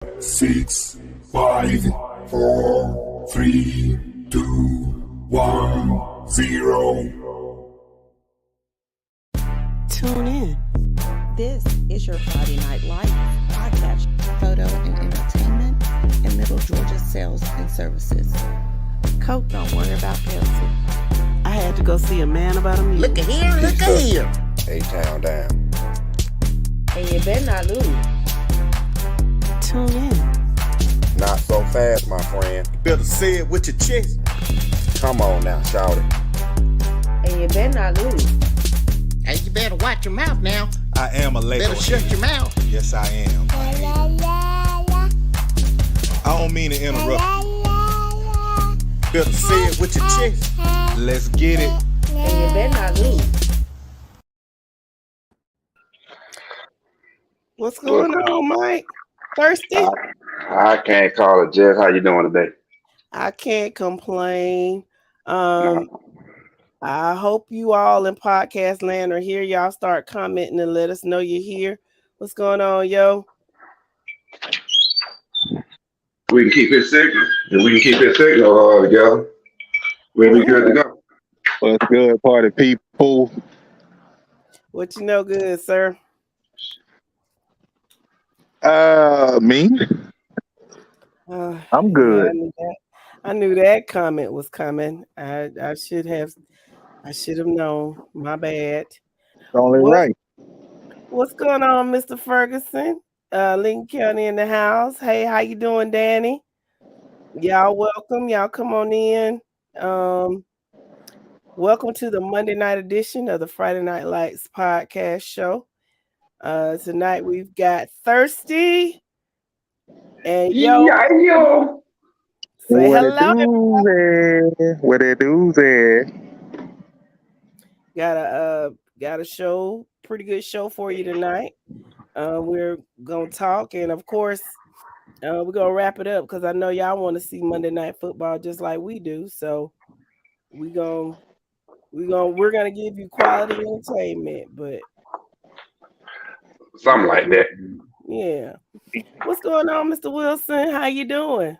6, 5, 4, 3, 2, 1, 0. Tune in. This is your Friday Night Lights podcast, photo and entertainment in Middle Georgia sales and services. Coke, don't worry about Pepsi. I had to go see a man about a meeting. Look at here, look at here. A-Town down. And you better not lose. Tune in. Not so fast, my friend. Better say it with your chest. Come on now, shout it. And you better not lose. Hey, you better watch your mouth now. I am a Lego. Better shut your mouth. Yes, I am. I don't mean to interrupt. Better say it with your chest. Let's get it. And you better not lose. What's going on, Mike? Thirsty? I can't call it, Jess. How you doing today? I can't complain. I hope you all in podcast land are here. Y'all start commenting and let us know you're here. What's going on, yo? We can keep it signal. If we can keep it signal together, we'll be good to go. What's good, party people? What you know good, sir? Me? I'm good. I knew that comment was coming. I should have known. My bad. Only right. What's going on, Mr. Ferguson? Lincoln County in the house. Hey, how you doing, Danny? Y'all welcome. Y'all come on in. Welcome to the Monday night edition of the Friday Night Lights podcast show. Tonight we've got Thirsty and yo. Say hello. What they do there? Got a show, pretty good show for you tonight. We're gonna talk, and of course, we're gonna wrap it up because I know y'all want to see Monday Night Football just like we do. So we're gonna give you quality entertainment, but Something like that. yeah. What's going on, Mr. Wilson? How you doing?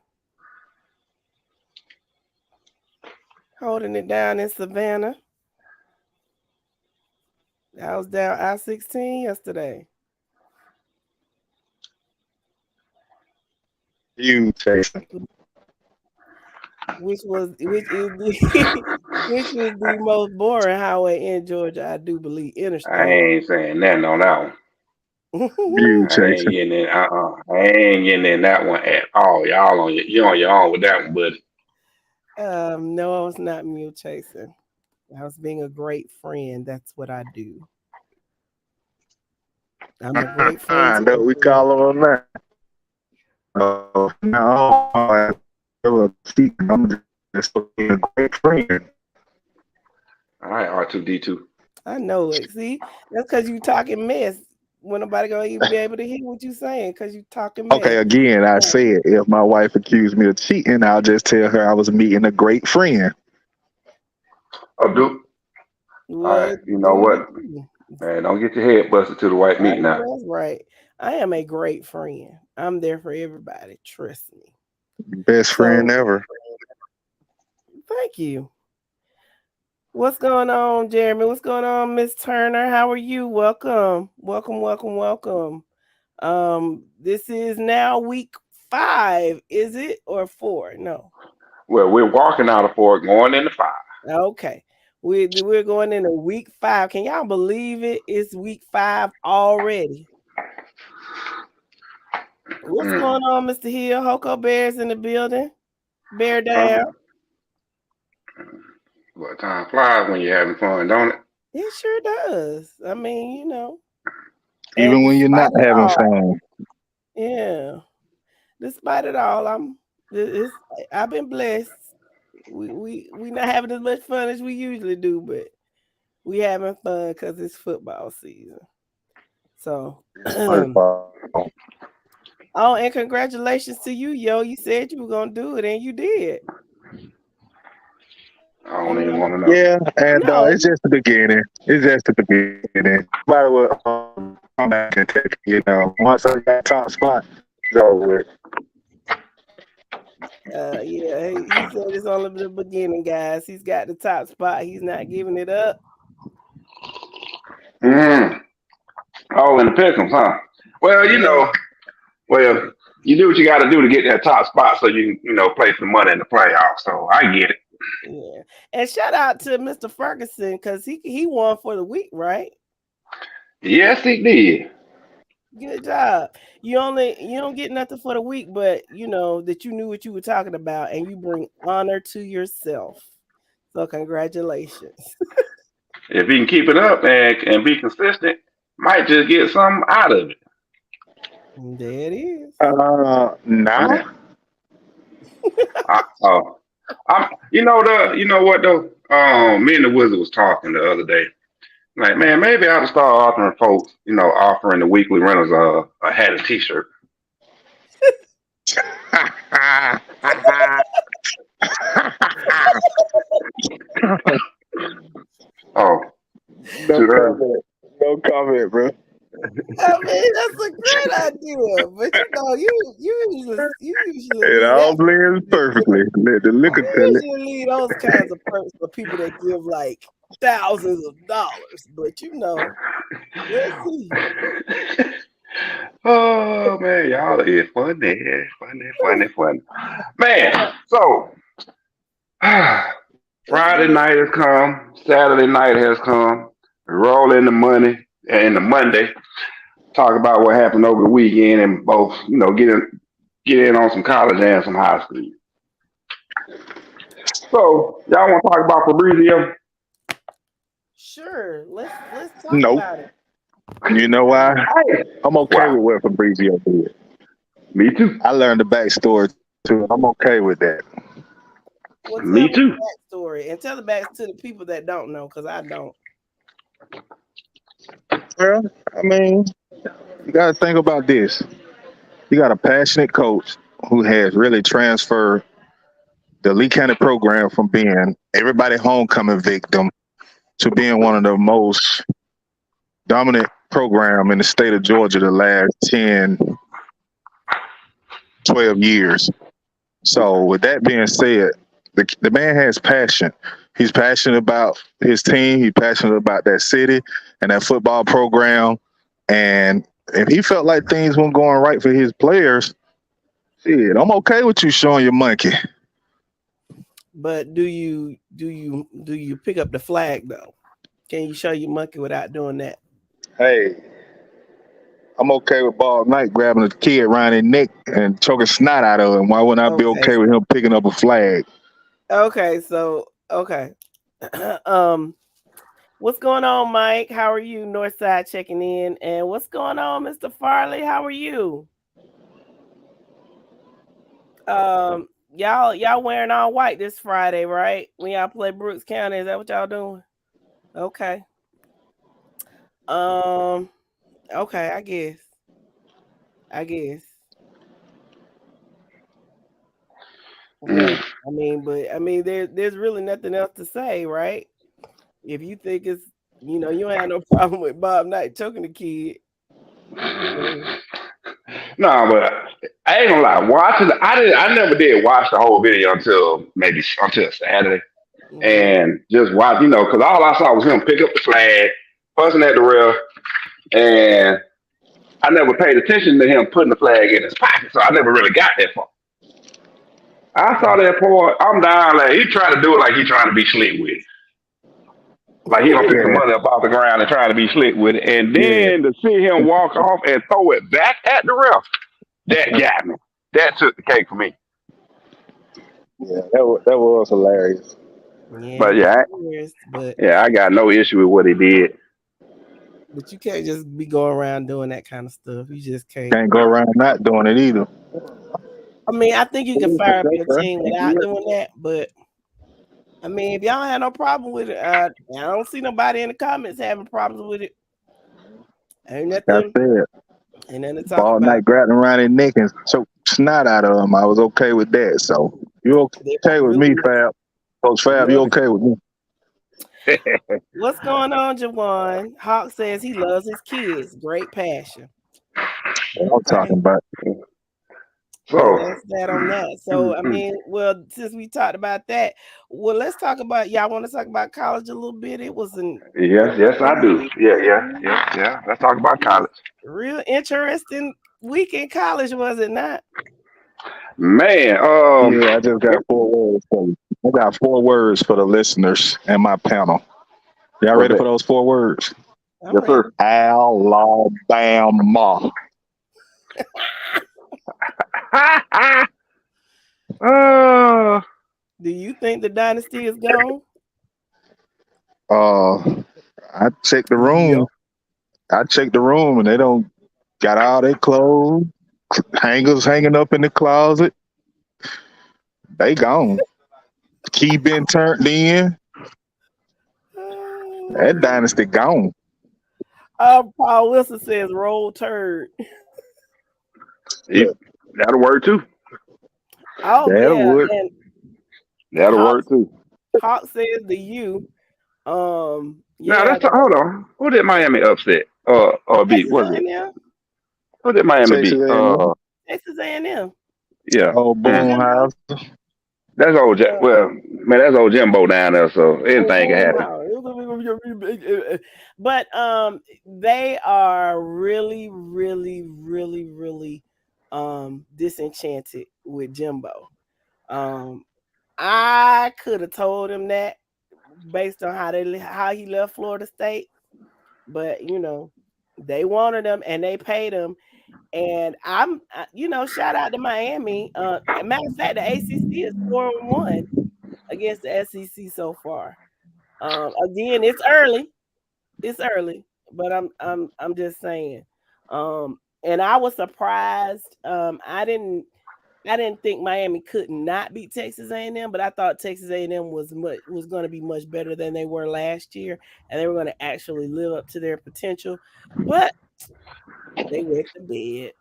Holding it down in Savannah. I was down I-16 yesterday. You, Jason. Which was the most boring highway in Georgia, I do believe. Interstate. I ain't saying nothing on that one. You, I ain't getting in. I ain't getting in that one at all. Y'all on your own with that one, buddy. No, I was not mule chasing. I was being a great friend. That's what I do. I'm a great friend. That we call on that. No, I'm just a great friend. All right, R2D2. I know it. See, that's because you talking mess. When nobody gonna even be able to hear what you saying because you talking mess. Okay, again, I said if my wife accused me of cheating, I'll just tell her I was meeting a great friend. Abdul. All right, you know what? Man, don't get your head busted to the white meat now. That's right. I am a great friend. I'm there for everybody. Trust me. Best friend ever. Thank you. What's going on, Jeremy? What's going on, Miss Turner? How are you? Welcome. This is now week 5, is it? Or 4? No. Well, we're walking out of 4, going into 5. Okay. We're going into week 5. Can y'all believe it? It's week 5 already. What's going on, Mr. Hill? Hoko Bear's in the building. Bear down. Well, time flies when you're having fun, don't it? It sure does. I mean, you know. Even when you're not having fun. Yeah. Despite it all, I've been blessed. We not having as much fun as we usually do, but we having fun because it's football season. So oh, and congratulations to you, yo. You said you were gonna do it and you did. I don't even want to know. Yeah, and it's just the beginning. By the way, I'm back and take, once I got top spot, Go. Yeah, he said it's only the beginning, guys. He's got the top spot. He's not giving it up. Oh, in the pick'ems, huh? Well, you know, you do what you got to do to get that top spot so you can, play some money in the playoffs. So I get it. Yeah, and shout out to Mr. Ferguson because he won for the week, right? Yes, he did. Good job. You don't get nothing for the week, but you know that you knew what you were talking about, and you bring honor to yourself. So congratulations. If he can keep it up and be consistent, might just get something out of it. There it is. Nah. You know what though? Me and the Wizard was talking the other day. Like, man, maybe I ought to start offering folks, offering the weekly rentals a hat and T-shirt. Oh, no comment, bro. I mean, that's a great idea, but you usually It all blends perfectly. Let the liquor tell it. usually leave those kinds of perks for people that give like thousands of dollars, but let's see. Oh man, y'all are funny. Man, so Friday night has come, Saturday night has come. We roll in the money and the Monday. Talk about what happened over the weekend and both, get in on some college and some high school. So y'all want to talk about Fabrizio? Sure, let's talk about it. You know why? I'm okay with what Fabrizio did. Me too. I learned the backstory too. I'm okay with that. Well, Me too. The backstory and tell the back to the people that don't know, because I don't. Well, I mean, you got to think about this. You got a passionate coach who has really transferred the Lee County program from being everybody homecoming victim to being one of the most dominant program in the state of Georgia the last 10, 12 years. So with that being said, the man has passion. He's passionate about his team. He's passionate about that city and that football program. And if he felt like things weren't going right for his players, shit, I'm okay with you showing your monkey. But do you pick up the flag though? Can you show your monkey without doing that? Hey, I'm okay with Bald Knight grabbing a kid around his neck and choking snot out of him. Why wouldn't I be okay with him picking up a flag? Okay, so what's going on, Mike? How are you? Northside checking in. And what's going on, Mr. Farley? How are you? Y'all wearing all white this Friday, right? When y'all play Brooks County, is that what y'all doing? Okay. Okay, I guess. Yeah, there's really nothing else to say, right? If you think it's, you don't have no problem with Bob Knight choking the kid. No, but I ain't gonna lie. I never did watch the whole video until Saturday, and just watch, because all I saw was him pick up the flag, fussing at the ref, and I never paid attention to him putting the flag in his pocket, so I never really got that far. I saw that part. I'm down. Like, he trying to do it like he trying to be slick with it. Like he gonna pick some money up off the ground and try to be slick with it. And then to see him walk off and throw it back at the ref, that got me. That took the cake for me. Yeah, that was hilarious. Yeah, I got no issue with what he did. But you can't just be going around doing that kind of stuff. You just can't. Can't go around not doing it either. I mean, I think you can fire up your team without doing that, but I mean, if y'all have no problem with it, I don't see nobody in the comments having problems with it. Ain't nothing. And then it's all night grabbing around his neck and choke snot out of him. I was okay with that. So you okay with me, Fab? Coach Fab, you okay with me? What's going on, Jawan? Hawk says he loves his kids. Great passion. I'm talking about. Well, So, that's that on that. So, I mean, well, since we talked about that, well, let's talk about y'all want to talk about college a little bit. It was an yes, I do. Yeah. Let's talk about college. real interesting week in college, was it not? Man, Yeah, I just got 4 words for you. I got 4 words for the listeners and my panel. Y'all what's ready for that? those 4 words? I'm Yes, ready. sir. Alabama. uh, Do you think the dynasty is gone? I checked the Yep. room. And they don't got all their clothes, hangers hanging up in the closet. They gone. Key been turned in. That dynasty gone. Paul Wilson says roll turd. that'll work too. Oh That'll yeah, work. and That'll Hawk, work too. Hawk says the U. Now Yeah, hold on. Who did Miami upset? Or beat? Texas Was it? A&M. Who did Miami Texas beat? A&M. Texas A&M. Yeah. Oh, boom house. That's old. Well, man, that's old Jimbo down there. So anything can happen. But they are really, really, really, really disenchanted with Jimbo. I could have told him that based on how he left Florida State, but they wanted him and they paid him. And I'm, shout out to Miami. Matter of fact, the ACC is 4-1 against the SEC so far. Again, it's early, but I'm just saying. And I was surprised. I didn't think Miami could not beat Texas A&M, but I thought Texas A&M was going to be much better than they were last year, and they were going to actually live up to their potential. But they went to bed.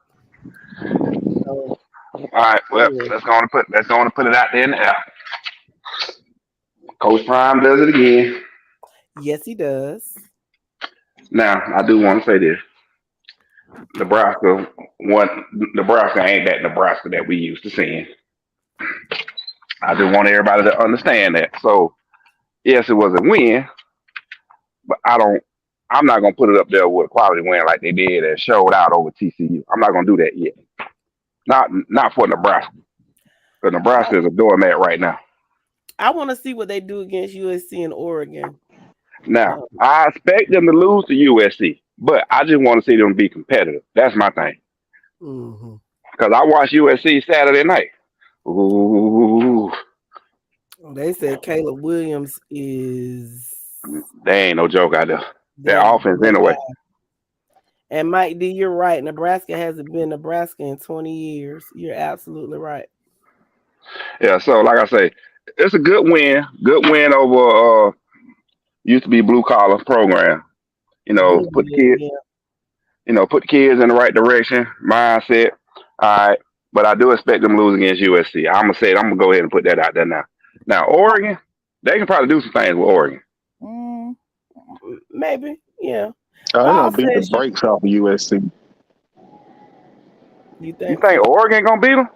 So, All right. Well, yeah. let's go and put it out there in the app. Coach Prime does it again. Yes, he does. Now, I do want to say this. Nebraska ain't that Nebraska that we used to seeing. I just want everybody to understand that. So, yes, it was a win, but I'm not gonna put it up there with a quality win like they did and showed out over TCU. I'm not gonna do that yet. Not for Nebraska. Because Nebraska is a doormat right now. I want to see what they do against USC and Oregon. Now, I expect them to lose to USC, but I just want to see them be competitive. That's my thing. Because I watched USC Saturday night. Ooh. They said Caleb Williams is. They ain't no joke out there. Their offense anyway. And Mike D, you're right. Nebraska hasn't been Nebraska in 20 years. You're absolutely right. Yeah, so like I say, it's a good win. Good win over used to be blue collar program. Put the kids in the right direction, mindset. All right. But I do expect them to lose against USC. I'm gonna go ahead and put that out there now. Now, Oregon, they can probably do some things with Oregon. Maybe, yeah. They're gonna beat the brakes off of USC. You think Oregon gonna beat them?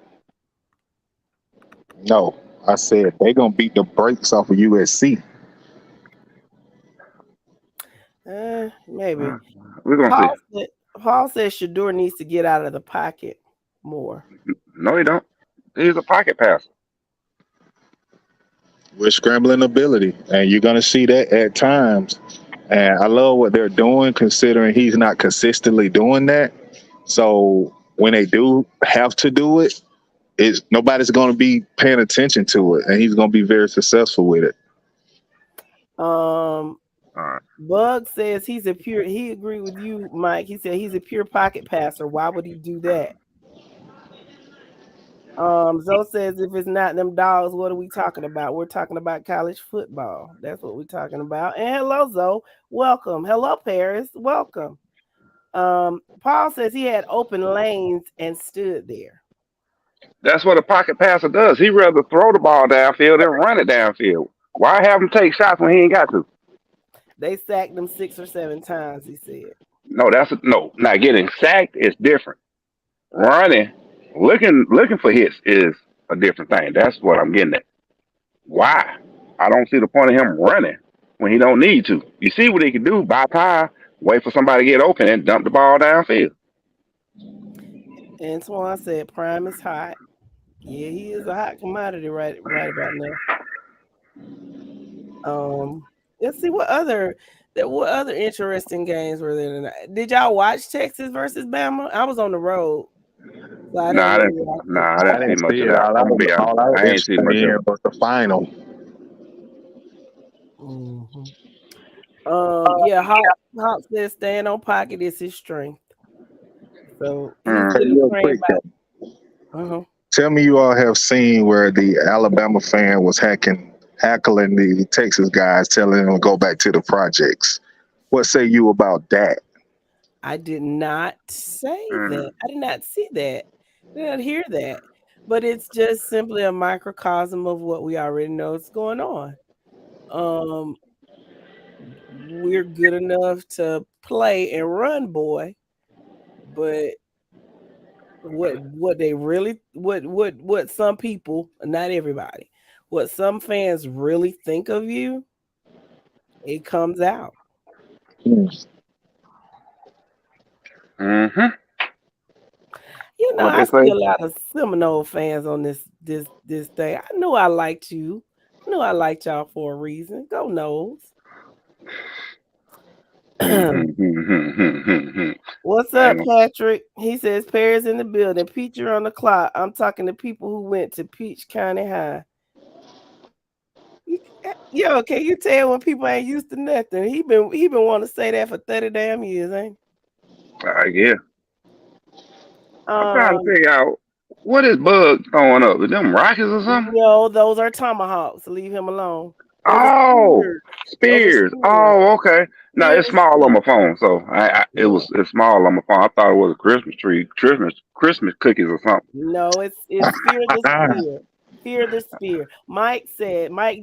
No, I said they're gonna beat the brakes off of USC. Maybe. We're gonna see. Paul says Shador needs to get out of the pocket more. No, he don't. He's a pocket passer. With scrambling ability, and you're gonna see that at times. And I love what they're doing, considering he's not consistently doing that. So when they do have to do it, nobody's going to be paying attention to it, and he's going to be very successful with it. All right. Bug says he agreed with you, Mike. He said he's a pure pocket passer. Why would he do that? Zoe says if it's not them dogs, what are we talking about? We're talking about college football. That's what we're talking about. And hello, Zoe. Welcome. Hello, Paris. Welcome. Paul says he had open lanes and stood there. That's what a pocket passer does. He'd rather throw the ball downfield than run it downfield. Why have him take shots when he ain't got to? They sacked him 6 or 7 times, he said. No, no. Now getting sacked is different. Running Looking for hits is a different thing. That's what I'm getting at. Why? I don't see the point of him running when he don't need to. You see what he can do? Buy time, wait for somebody to get open, and dump the ball downfield. Antoine said Prime is hot. Yeah, he is a hot commodity right about now. Let's see what other interesting games were there tonight. Did y'all watch Texas versus Bama? I was on the road. So I Nah, I didn't didn't. really watch it. Nah, I didn't see much of it. that. I'm gonna be honest. All I was I ain't seen interested much of in it. was the final. Mm-hmm. Yeah, Hawk says staying on pocket is his strength. So he's Mm. getting Real trained quick, by. Uh-huh. tell me you all have seen where the Alabama fan was heckling the Texas guys, telling them to go back to the projects. What say you about that? I did not say Mm. that. I did not see that. I did not hear that. But it's just simply a microcosm of what we already know is going on. We're good enough to play and run, boy, but what they really what some people, not everybody, what some fans really think of you, it comes out. Mm-hmm. You know, What I they see say? a lot of Seminole fans on this thing. I knew I liked you. I knew I liked y'all for a reason. Go Noles. What's up, Patrick? He says Perry's in the building. Peach, you're on the clock. I'm talking to people who went to Peach County High. Yo, can you tell when people ain't used to nothing? He been wanting to say that for 30 damn years, ain't he? Yeah. I'm trying to figure out what is Bug throwing up. Is them rockets or something? No, those are tomahawks. Leave him alone. Those Oh, are spears. spears. Oh, okay. No, it's Spears. small on my phone, so it's small on my phone. I thought it was a Christmas tree, Christmas cookies or something. No, it's fear the spear. Fear the spear. Mike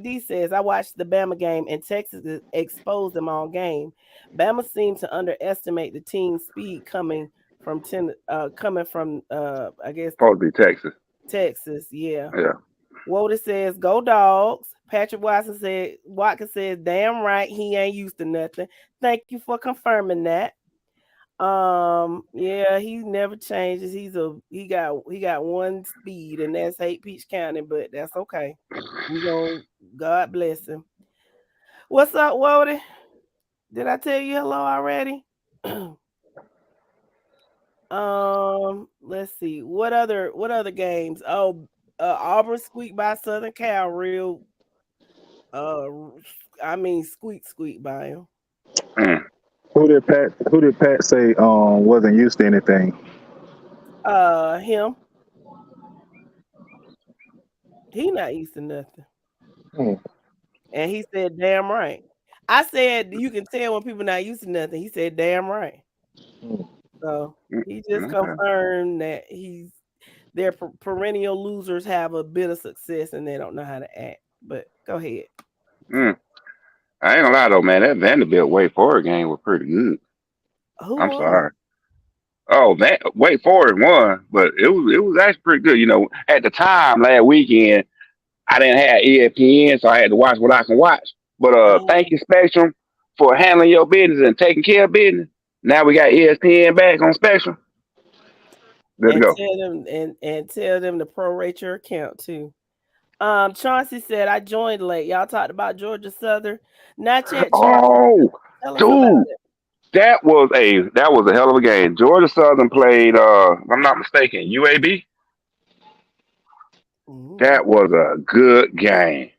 D says, I watched the Bama game and Texas exposed them all game. Bama seemed to underestimate the team's speed coming from I guess Supposed to be Texas. Texas, yeah. Yeah. Woda says, go Dogs. Patrick Watkins says, damn right, he ain't used to nothing. Thank you for confirming that. Yeah, he never changes. He got one speed, and that's hate Peach County, but that's okay. God bless him. What's up, Woda? Did I tell you hello already? Let's see. What other games? Auburn squeaked by Southern Cal real squeak by him. Mm. Who did Pat say wasn't used to anything? Him. He not used to nothing. And he said, damn right. I said you can tell when people not used to nothing. He said, damn right. So he just confirmed that their perennial losers have a bit of success and they don't know how to act. But go ahead. I ain't gonna lie though, man. That Vanderbilt Wake Forest game was pretty good. I'm sorry. Oh, Wake Forest won, but it was actually pretty good. You know, at the time last weekend, I didn't have ESPN, so I had to watch what I can watch. But thank you, Spectrum, for handling your business and taking care of business. Now we got ESPN back on Spectrum. Good to go. Tell them to prorate your account too. Chauncey said, I joined late. Y'all talked about Georgia Southern. Not yet, Chauncey. Oh, dude. That was a hell of a game. Georgia Southern played, if I'm not mistaken, UAB. That was a good game.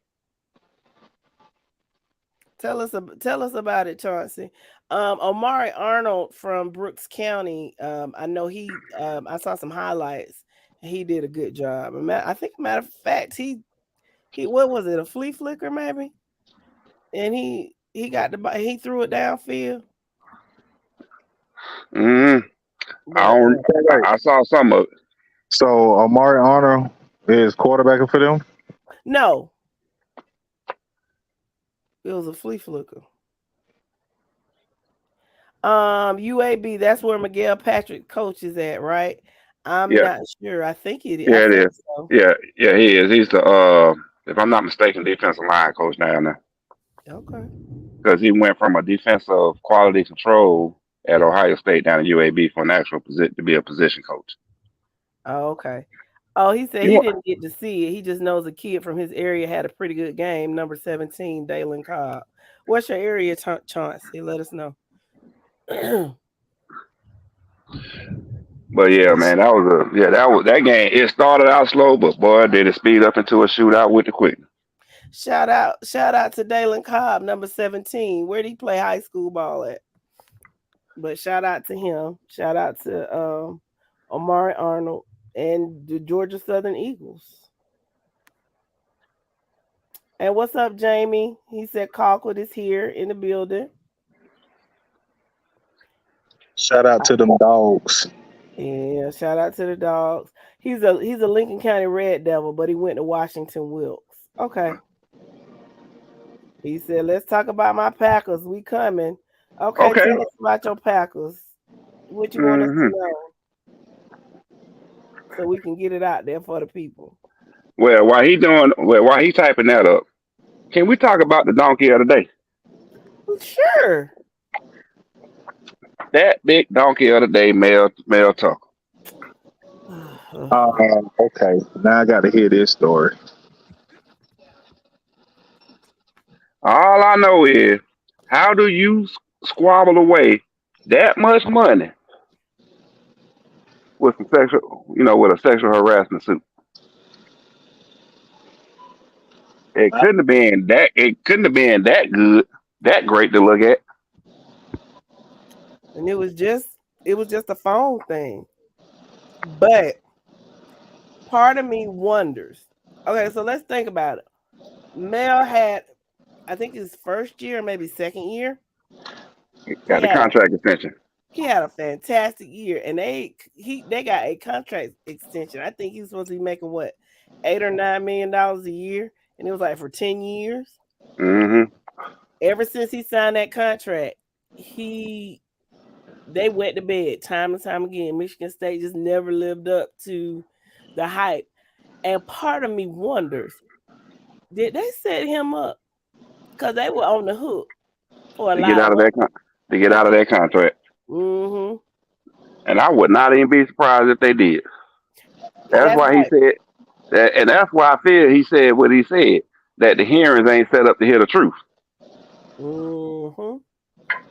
Tell us about it, Chauncey. Omari Arnold from Brooks County. I know I saw some highlights. He did a good job. I think, matter of fact, he what was it, a flea flicker maybe? And he got he threw it downfield. I saw some of it. So Omari Arnold is quarterbacking for them? No. It was a flea flicker. UAB, that's where Miguel Patrick coaches at, right? I'm Yeah, not sure. I think it. I yeah, it think is. so. Yeah, he is. He's the if I'm not mistaken, defensive line coach down there Okay. because he went from a defensive quality control at Ohio State down to UAB for an actual position to be a position coach. Oh, okay. Oh, he said You he want? didn't get to see it. He just knows a kid from his area had a pretty good game. Number 17, Dalen Cobb. What's your area, Chauncey? Let us know. But yeah, man, that game. It started out slow, but boy, did it speed up into a shootout with the quick. Shout out to Dalen Cobb, number 17. Where did he play high school ball at? But shout out to him. Shout out to Omari Arnold and the Georgia Southern Eagles. And what's up, Jamie? He said Colquitt is here in the building. Shout out to them dogs. Yeah, shout out to the dogs. He's a Lincoln County Red Devil, but he went to Washington Wilkes. Okay. He said, let's talk about my Packers. We coming. Okay, tell us about your Packers. What you want us to know? So we can get it out there for the people. Well, while he typing that up, can we talk about the donkey of the day? Sure. That big donkey of the day, Mel Tucker. Okay, now I got to hear this story. All I know is, how do you squabble away that much money with some with a sexual harassment suit? It couldn't have been that. It couldn't have been that good, that great to look at. And it was just a phone thing. But part of me wonders. Okay, so let's think about it. Mel had, I think his first year, maybe second year. Got the contract extension. He had a fantastic year, and they got a contract extension. I think he was supposed to be making what, $8 or $9 million a year, and it was like for 10 years. Mm-hmm. Ever since he signed that contract, they went to bed time and time again. Michigan State just never lived up to the hype, and part of me wonders, did they set him up because they were on the hook for to get out of that contract? Mm-hmm. And I would not even be surprised if they did. That's why he said that, and that's why I feel he said what he said, that the hearings ain't set up to hear the truth. Mm-hmm.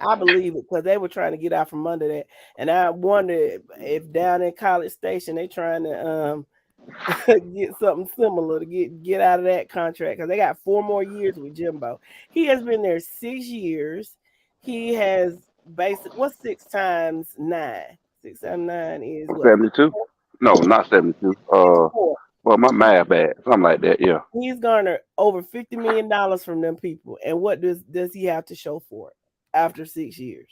I believe it because they were trying to get out from under that, and I wonder if down in College Station they trying to get something similar to get out of that contract because they got 4 more years with Jimbo. He has been there 6 years. He has what's 6 times 9? 6 times 9 is what? 72? No, not 72. Well, my math bad. Something like that, yeah. He's garnered over $50 million from them people. And what does he have to show for it after 6 years?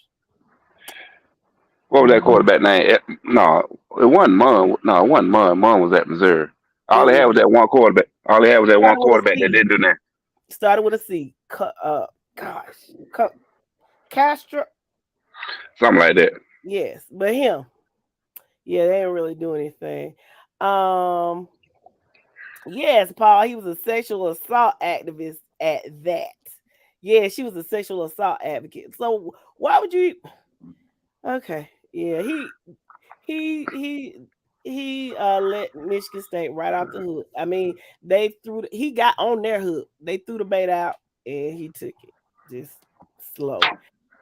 What was that quarterback name? No, it wasn't Munn. No, it wasn't Munn. Munn was at Missouri. All they had was that one quarterback. That didn't do that. Started with a C. Castro. Something like that. Yes, but him. Yeah, they didn't really do anything. Yes, Paul, he was a sexual assault activist at that. Yeah, she was a sexual assault advocate. So why would you? Okay, yeah, he let Michigan State right off the hook. I mean, he got on their hook. They threw the bait out and he took it just slow.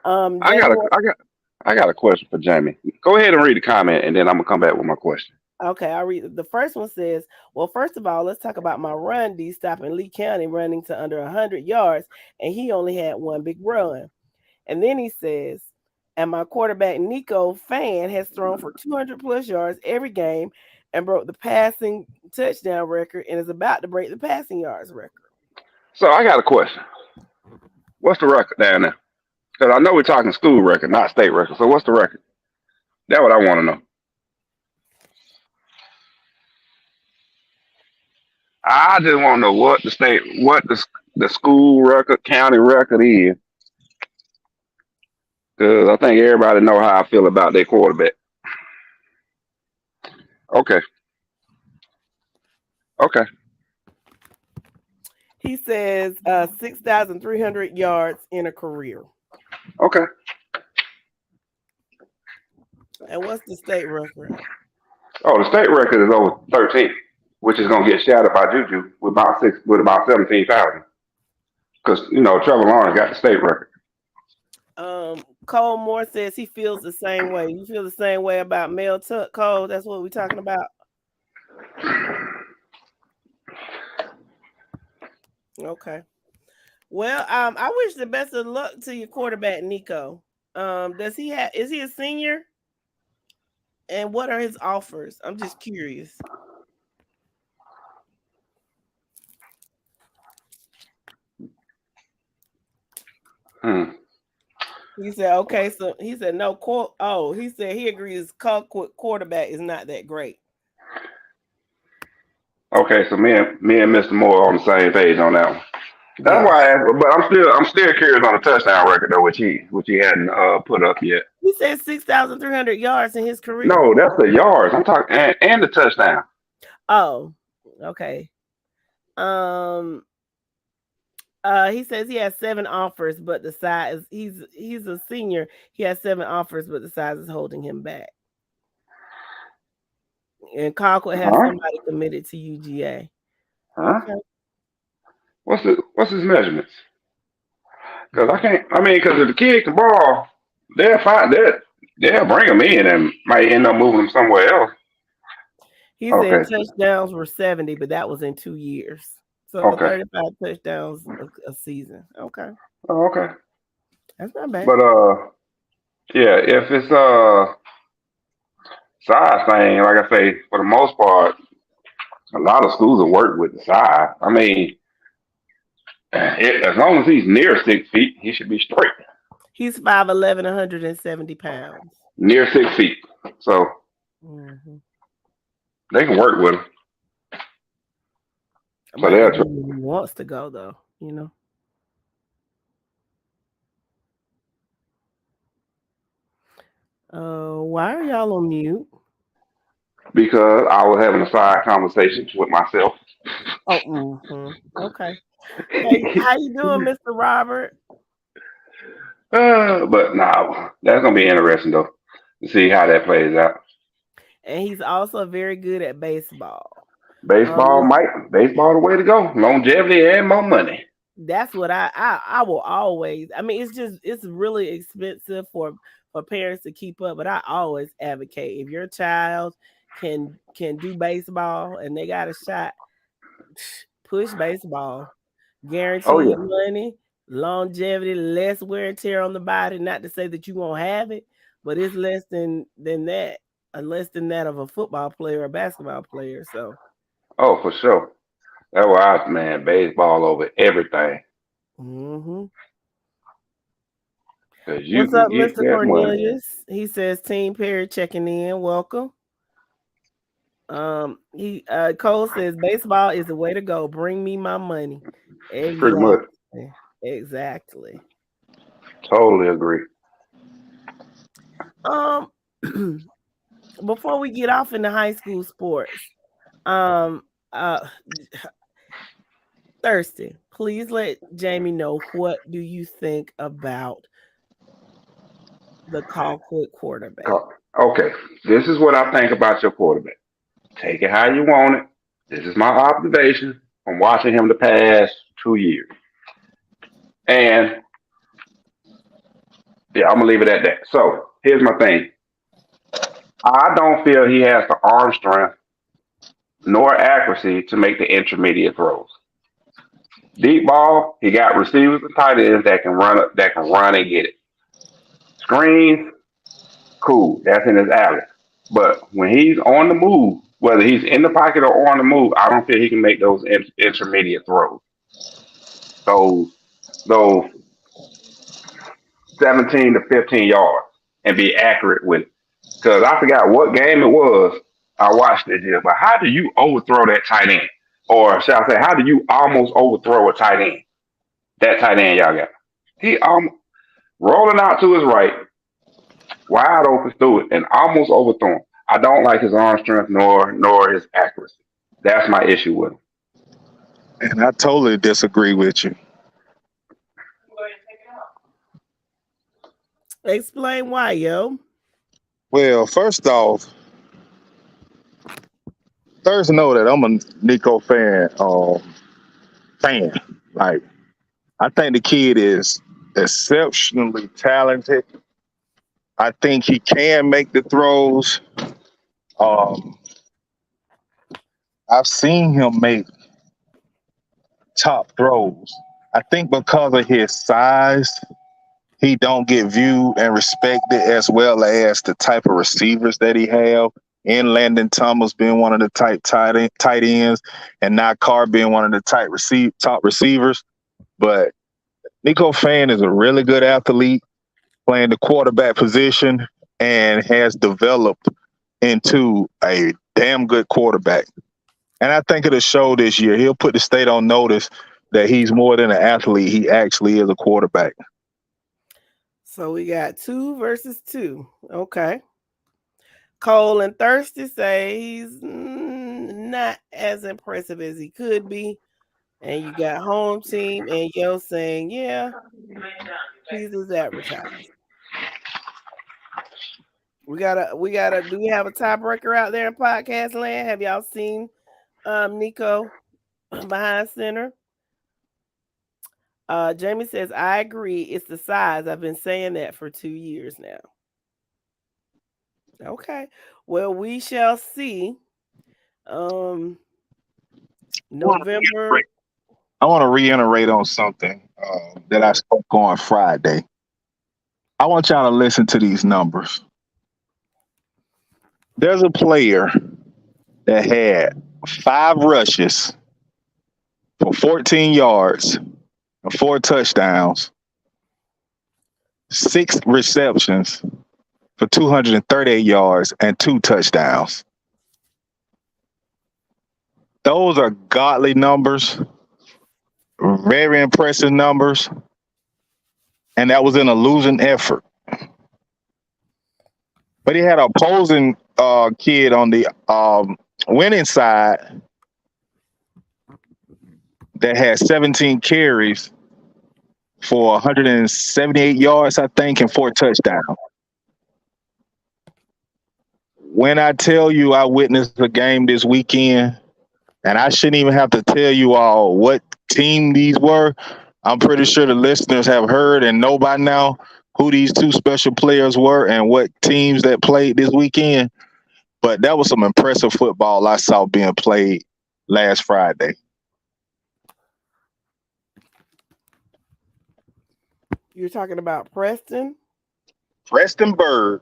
I got a question for Jamie. Go ahead and read the comment, and then I'm gonna come back with my question. Okay, I'll read. The first one says, well, first of all, let's talk about my run D stopping Lee County running to under 100 yards, and he only had one big run. And then he says, and my quarterback Nico Fan has thrown for 200 plus yards every game and broke the passing touchdown record and is about to break the passing yards record. So I got a question. What's the record down there? Because I know we're talking school record, not state record. So what's the record? That's what I want to know. I just want to know what the school record, county record is. Because I think everybody know how I feel about their quarterback. Okay. Okay. He says 6,300 yards in a career. Okay. And what's the state record? Oh, the state record is over 13, which is gonna get shattered by Juju with about 17,000. Because Trevor Lawrence got the state record. Cole Moore says he feels the same way. You feel the same way about Mel Tuck, Cole? That's what we're talking about. Okay. Well, I wish the best of luck to your quarterback, Nico. Is he a senior? And what are his offers? I'm just curious. He said, okay, so he said no quote. Oh, he said he agrees quarterback is not that great. Okay, so me and Mr. Moore are on the same page on that one. That's why I asked, but I'm still curious on the touchdown record though, which he hadn't put up yet. He said 6,300 yards in his career. No, that's the yards. I'm talking and the touchdown. Oh, okay. He says he has 7 offers, but the size he's a senior. He has 7 offers, but the size is holding him back. And Colquitt has somebody committed to UGA. Huh? Okay. What's his measurements? Because because if the kid can ball, they'll bring him in and might end up moving him somewhere else. He said touchdowns were 70, but that was in 2 years. So 35 touchdowns a season. Okay. Oh, okay. That's not bad. But yeah, if it's size thing, like I say, for the most part, a lot of schools will work with the size. I mean, as long as he's near 6 feet, he should be straight. He's 5'11", 170 pounds. Near 6 feet. So they can work with him. So he wants to go though, Why are y'all on mute? Because I was having a side conversation with myself. Oh, okay. Hey, how you doing, Mr. Robert? But no, that's gonna be interesting though to see how that plays out. And he's also very good at baseball. Baseball the way to go. Longevity and more money. That's what I will always. I mean, it's really expensive for parents to keep up, but I always advocate if your child can do baseball and they got a shot, push baseball. Guaranteed money, longevity, less wear and tear on the body. Not to say that you won't have it, but it's less than that, less than that of a football player or basketball player. So. Oh, for sure. That's why baseball over everything. What's up, Mr. Cornelius? Money. He says Team Perry checking in. Welcome. Cole says baseball is the way to go. Bring me my money. Exactly. Pretty much. Exactly. Totally agree. Before we get off into high school sports, Thurston, please let Jamie know what do you think about the Colquitt quarterback. Okay, this is what I think about your quarterback. Take it how you want it. This is my observation from watching him the past 2 years. And yeah, I'm gonna leave it at that. So here's my thing. I don't feel he has the arm strength nor accuracy to make the intermediate throws. Deep ball, he got receivers and tight ends that can run and get it. Screens, cool, that's in his alley. But when he's on the move, whether he's in the pocket or on the move, I don't feel he can make those intermediate throws. Those 17 to 15 yards and be accurate with it. Because I forgot what game it was. I watched it here, but how do you overthrow that tight end? Or shall I say, how do you almost overthrow a tight end? That tight end y'all got. He rolling out to his right, wide open through it, and almost overthrow him. I don't like his arm strength nor his accuracy. That's my issue with him. And I totally disagree with you. Explain why, yo. Well, first off, Thursday know that I'm a Nico fan. Like, I think the kid is exceptionally talented. I think he can make the throws. I've seen him make top throws. I think because of his size, he don't get viewed and respected as well as the type of receivers that he have. And Landon Thomas being one of the tight ends, and now Carr being one of the top receivers. But Nico Fan is a really good athlete, playing the quarterback position, and has developed into a damn good quarterback. And I think it'll show this year. He'll put the state on notice that he's more than an athlete. He actually is a quarterback. So we got 2 versus 2. Okay. Cole and Thirsty say he's not as impressive as he could be. And you got Home Team and Yo saying, yeah, he's as advertised. Do we have a tiebreaker out there in podcast land? Have y'all seen Nico behind center? Jamie says, I agree. It's the size. I've been saying that for 2 years now. Okay. Well, we shall see. November. I want to reiterate on something that I spoke on Friday. I want y'all to listen to these numbers. There's a player that had 5 rushes for 14 yards and 4 touchdowns, 6 receptions for 238 yards and 2 touchdowns. Those are godly numbers, very impressive numbers, and that was in a losing effort. But he had an opposing kid on the winning side that had 17 carries for 178 yards, I think, and 4 touchdowns. When I tell you I witnessed a game this weekend, and I shouldn't even have to tell you all what team these were, I'm pretty sure the listeners have heard and know by now who these 2 special players were and what teams that played this weekend. But that was some impressive football I saw being played last Friday. You're talking about Preston Bird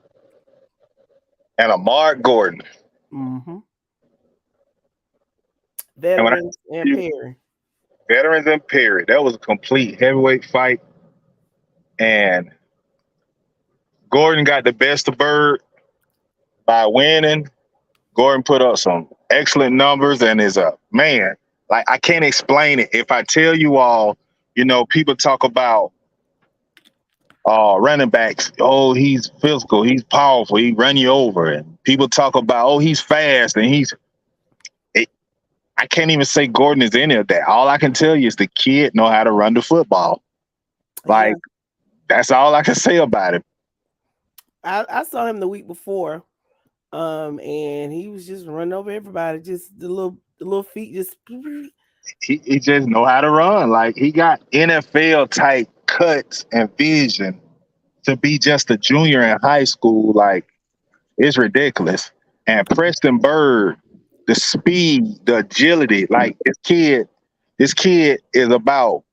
and Ahmad Gordon. Mm-hmm. Veterans and Perry. Veterans and Perry. That was a complete heavyweight fight. And Gordon got the best of Bird by winning. Gordon put up some excellent numbers and is a man. Like, I can't explain it. If I tell you all, people talk about running backs. Oh, he's physical. He's powerful. He run you over. And people talk about, oh, he's fast. And I can't even say Gordon is any of that. All I can tell you is the kid know how to run the football. Like, that's all I can say about him. I saw him the week before, and he was just running over everybody. Just the little feet, just he just know how to run. Like, he got NFL type cuts and vision to be just a junior in high school. Like, it's ridiculous. And Preston Bird, the speed, the agility, like this kid is about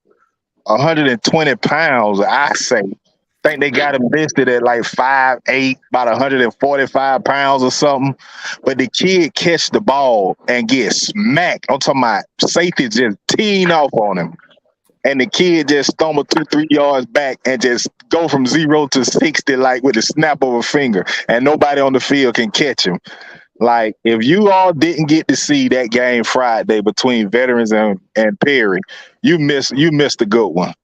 120 pounds, I say. I think they got him listed at like 5'8", about 145 pounds or something. But the kid catch the ball and get smacked. I'm talking about safety just teeing off on him. And the kid just stumble 2-3 yards back and just go from 0 to 60 like with a snap of a finger. And nobody on the field can catch him. Like, if you all didn't get to see that game Friday between Veterans and Perry, you missed a good one.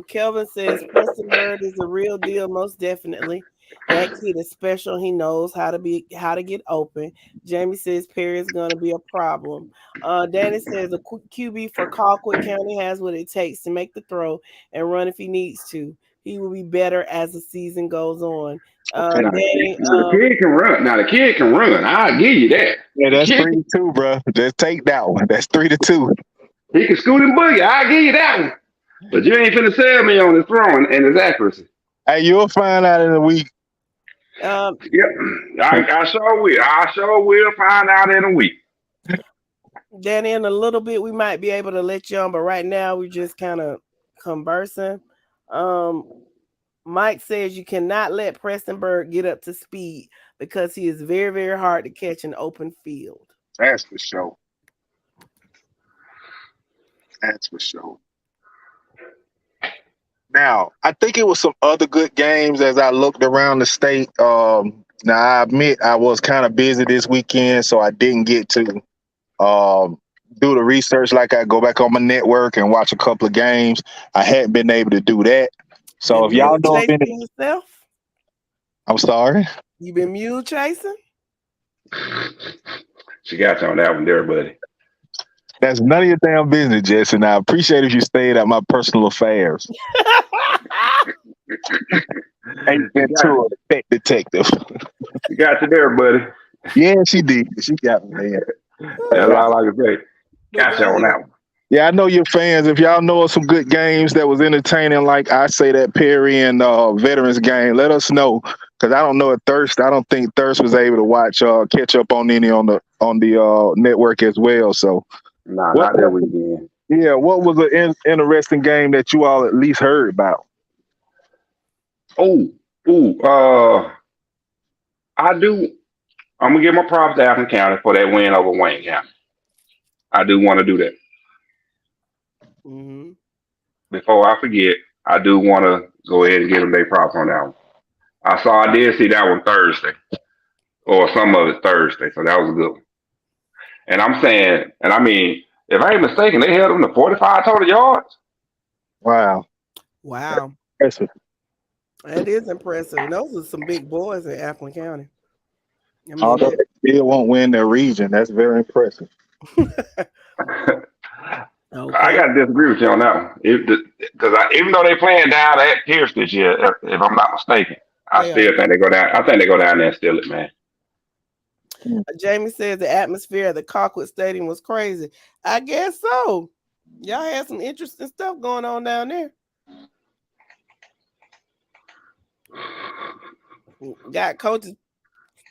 Kelvin says Preston Bird is a real deal, most definitely. That kid is special. He knows how to get open. Jamie says Perry is going to be a problem. Danny says the QB for Colquitt County has what it takes to make the throw and run if he needs to. He will be better as the season goes on. Danny, the kid can run. Now the kid can run. I'll give you that. Yeah, that's 3-2, bro. Just take that one. That's 3-2. He can scoot and boogie. I'll give you that one. But you ain't finna sell me on his throwing and his accuracy. Hey, you'll find out in a week. Yep, I sure will. I sure will find out in a week. Danny, in a little bit, we might be able to let you on, but right now we're just kind of conversing. Mike says you cannot let Prestonburg get up to speed because he is very, very hard to catch in open field. That's for sure. That's for sure. Now, I think it was some other good games as I looked around the state. Now, I admit I was kind of busy this weekend, so I didn't get to do the research like I go back on my network and watch a couple of games. I hadn't been able to do that. So if y'all know of any, yourself? I'm sorry. You been mule chasing? She got you on that one there, buddy. That's none of your damn business, Jesse. I appreciate if you stayed at my personal affairs. Ain't been to a pet detective. She got you there, buddy. Yeah, she did. She got me there. That's all I can say. Got you on that one. Yeah, I know your fans. If y'all know of some good games that was entertaining, like I say that Perry and Veterans game, let us know. Because I don't know if Thirst. I don't think Thirst was able to watch catch up on any on the network as well. So not that weekend. Yeah, what was an interesting game that you all at least heard about? I do. I'm gonna give my props to Allen County for that win over Wayne County. I do want to do that. Mm-hmm. Before I forget, I do want to go ahead and give them their props on that one. I did see that one Thursday, or some of it Thursday, so that was a good one. And I'm saying, and I mean, if I ain't mistaken, they held them to 45 total yards. Wow. Impressive. That is impressive. Those are some big boys in Appleton County. I mean, although they still won't win their region, that's very impressive. Okay. I got to disagree with you on that one. Because even though they're playing down at Pierce this year, if I'm not mistaken, I still think they go down. I think they go down there and steal it, man. Jamie says the atmosphere at the Colquitt Stadium was crazy. I guess so. Y'all had some interesting stuff going on down there. Got coaches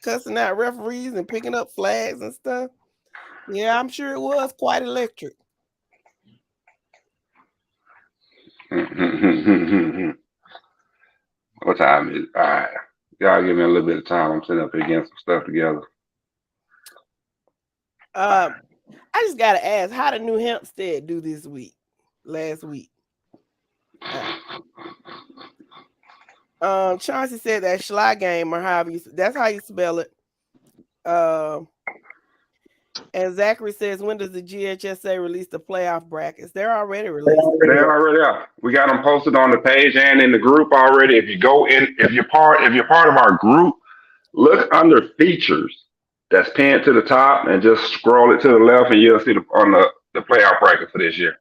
cussing out referees and picking up flags and stuff. Yeah, I'm sure it was quite electric. What time is it? All right. Y'all give me a little bit of time. I'm sitting up here getting some stuff together. I just gotta ask, how did New Hampstead do last week? Chauncey said that Schly game, or however that's how you spell it. And Zachary says, when does the GHSA release the playoff brackets? They're already released. They're already out. We got them posted on the page and in the group already. If you go in, if you're part of our group, look under features that's pinned to the top and just scroll it to the left, and you'll see the playoff bracket for this year.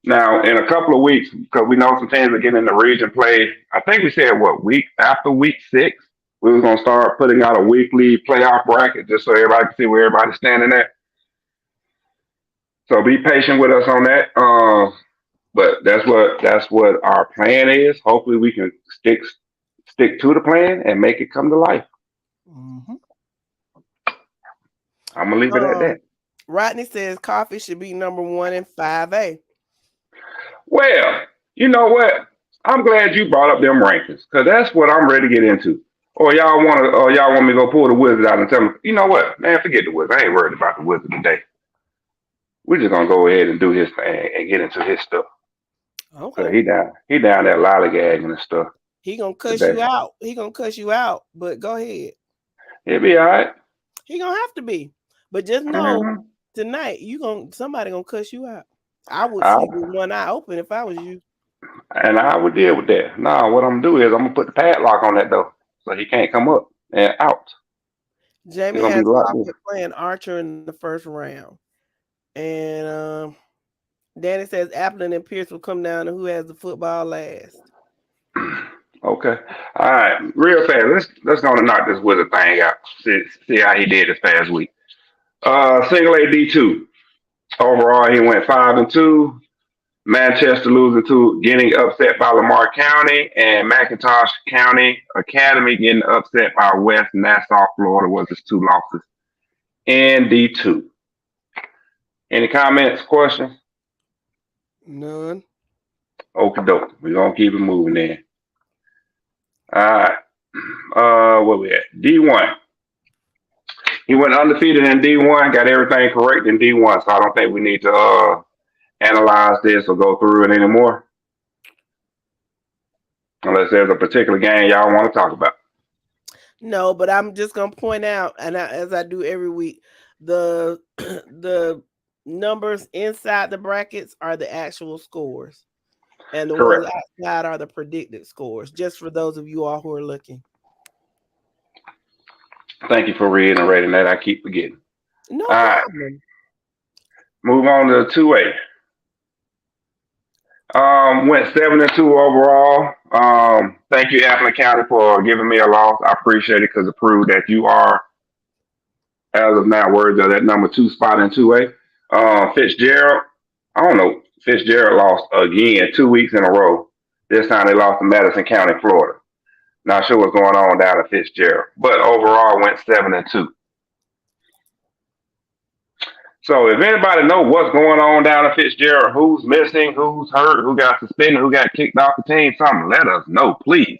Now, in a couple of weeks, because we know some teams are getting in the region play, I think we said week after week 6, we were going to start putting out a weekly playoff bracket just so everybody can see where everybody's standing at. So be patient with us on that. But that's what our plan is. Hopefully we can stick to the plan and make it come to life. Mm-hmm. I'm gonna leave it at that. Rodney says coffee should be number 1 in 5A. Well, you know what? I'm glad you brought up them rankings, because that's what I'm ready to get into. Or y'all want me to go pull the Wizard out and tell them, you know what, man, forget the Wizard. I ain't worried about the Wizard today. We're just gonna go ahead and do his thing and get into his stuff. Okay. So he down there lollygagging and stuff. He gonna cuss you out. He gonna cuss you out, but go ahead. He'll be all right. He gonna have to be. But just know tonight somebody gonna cuss you out. I would sleep with one eye open if I was you. And I would deal with that. Nah, what I'm gonna do is I'm gonna put the padlock on that door so he can't come up and out. Jamie He's gonna be has locked in. Crawford playing Archer in the first round. And Danny says Appleton and Pierce will come down to who has the football last. Okay. All right. Real fast. Let's go and knock this Wizard thing out. See how he did this past week. Single A D2. Overall, he went 5-2. Manchester losing to getting upset by Lamar County, and McIntosh County Academy getting upset by West Nassau, Florida was his 2 losses in D2. Any comments, questions? None. Okie doke. We're gonna keep it moving then. All right. Where we at? D1. He went undefeated in D1, got everything correct in D1, so I don't think we need to analyze this or go through it anymore. Unless there's a particular game y'all want to talk about. No, but I'm just gonna point out, and as I do every week, the numbers inside the brackets are the actual scores, and the Correct. ones outside are the predicted scores. Just for those of you all who are looking. Thank you for reiterating that. I keep forgetting. No All right. problem. Move on to 2A. Went 7-2 overall. Thank you, Appleton County, for giving me a loss. I appreciate it because it proved that you are, as of now, worthy of that number 2 spot in 2A. Fitzgerald, I don't know. Fitzgerald lost again 2 weeks in a row. This time they lost to Madison County, Florida. Not sure what's going on down at Fitzgerald, but overall went 7-2. So if anybody know what's going on down at Fitzgerald, who's missing, who's hurt, who got suspended, who got kicked off the team, something, let us know, please.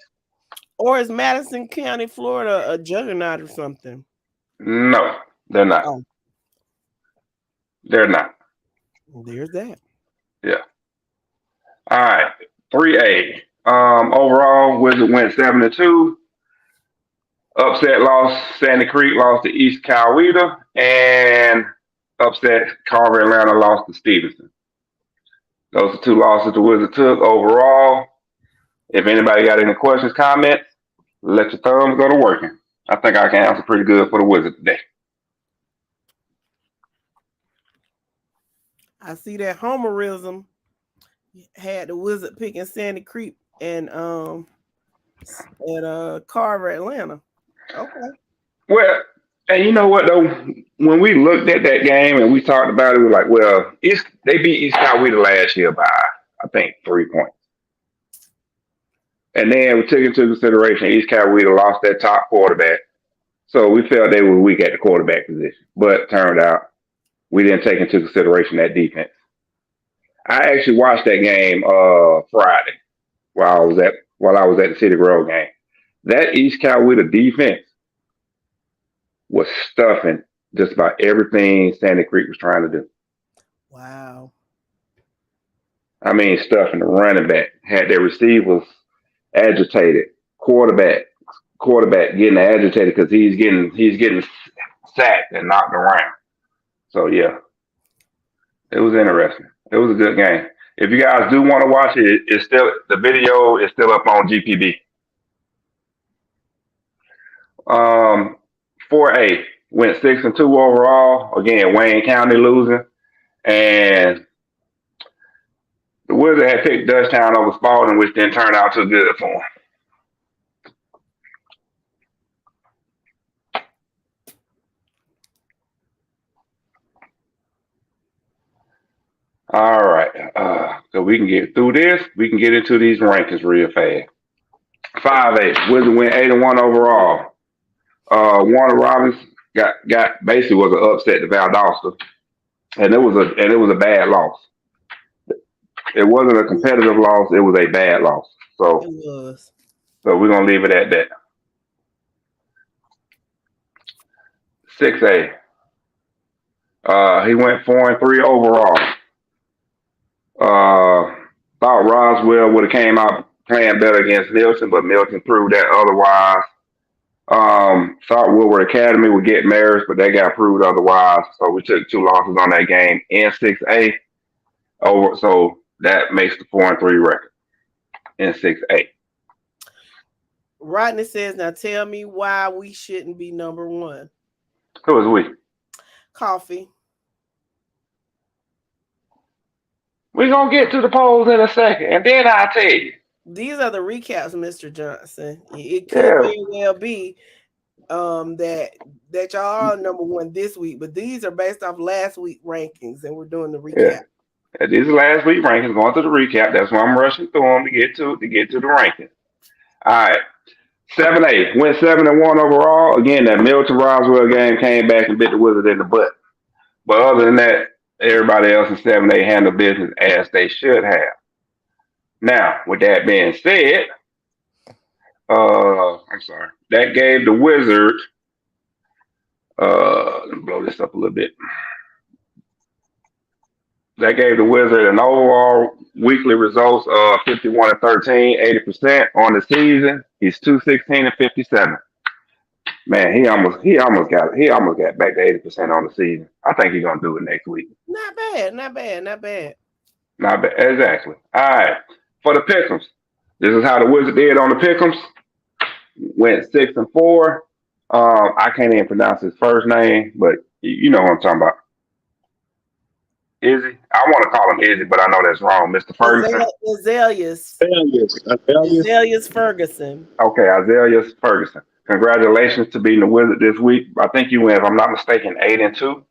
Or is Madison County, Florida, a juggernaut or something? No, they're not. Oh. They're not. There's that. Yeah. All right. 3A. Overall, Wizard went 7-2. Upset loss, Sandy Creek lost to East Coweta, and upset Carver Atlanta lost to Stevenson. Those are 2 losses the Wizard took overall. If anybody got any questions, comments, let your thumbs go to working. I think I can answer pretty good for the Wizard today. I see that homerism had the Wizard picking Sandy Creek and at Carver, Atlanta. Okay. Well, and you know what though? When we looked at that game and we talked about it, we were like, well, they beat East Coweta last year by, I think, 3 points. And then we took into consideration East Coweta lost their top quarterback. So we felt they were weak at the quarterback position. But it turned out we didn't take into consideration that defense. I actually watched that game Friday while I was at the City Grove game. That East Coweta defense was stuffing just about everything Sandy Creek was trying to do. Wow. I mean, stuffing the running back, had their receivers agitated, quarterback getting agitated because he's getting sacked and knocked around. So yeah, it was interesting. It was a good game. If you guys do want to watch it, the video is still up on GPB. 4A went 6-2 overall. Again, Wayne County losing, and the Wizard had picked Dutchtown over Spalding, which didn't turn out too good for them. All right, so we can get through this. We can get into these rankings real fast. 5A, Wizard went 8-1 overall. Warner Robbins got basically was an upset to Valdosta, and it was a bad loss. It wasn't a competitive loss; it was a bad loss. So it was. So we're gonna leave it at that. 6A, he went 4-3 overall. Thought Roswell would have came out playing better against Milton, but Milton proved that otherwise. Thought Woodward Academy would get Marist, but they got proved otherwise. So we took 2 losses on that game in 6A over. So that makes the 4-3 record. in 6A. Rodney says, now tell me why we shouldn't be number one. Who is we? Coffee. We're going to get to the polls in a second, and then I'll tell you. These are the recaps, Mr. Johnson. It could very well be that y'all are number one this week, but these are based off last week rankings, and we're doing the recap. Yeah. These are last week rankings, going through the recap. That's why I'm rushing through them to get to the ranking. All right. 7A went 7-1 overall. Again, that Milton Roswell game came back and bit the Wizards in the butt. But other than that, everybody else in 7A handled business as they should have. Now, with that being said, that gave the Wizards. Let me blow this up a little bit. That gave the Wizard an overall weekly results of 51-13, 80% on the season. He's 216-57. Man, he almost got back to 80% on the season. I think he's gonna do it next week. Not bad. Exactly. All right. For the Pick'ems, this is how the Wizard did on the Pick'ems. Went 6-4. I can't even pronounce his first name, but you know what I'm talking about. Izzy? I want to call him Izzy, but I know that's wrong. Mr. Ferguson? Azaleas Ferguson. Okay, Azaleas Ferguson. Congratulations to beating the Wizard this week. I think you went, if I'm not mistaken, 8-2.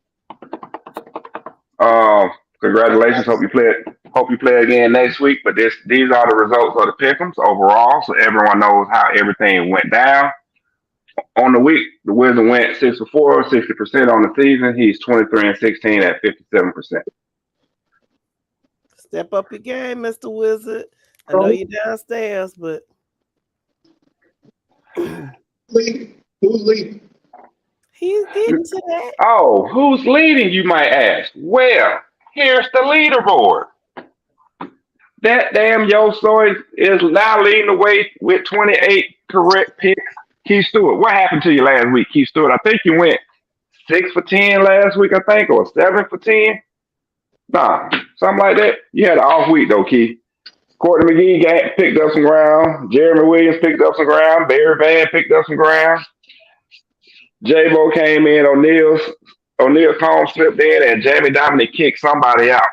Congratulations. Hope you play again next week. But these are the results of the Pick'ems overall, so everyone knows how everything went down. On the week, the Wizard went 6-4, 60% on the season. He's 23-16 at 57%. Step up your game, Mr. Wizard. I know you're downstairs, but Who's leading? he's getting to that. Oh, who's leading, you might ask? Well, here's the leaderboard. That damn Yo Soy is now leading the way with 28 correct picks. Keith Stewart, what happened to you last week, Keith Stewart? I think you went 6 for 10 last week, I think, or 7 for 10. Nah, something like that. You had an off week, though, Keith. Courtney McGee picked up some ground. Jeremy Williams picked up some ground. Barry Van picked up some ground. J-Bo came in. O'Neal Combs slipped in, and Jamie Dominic kicked somebody out.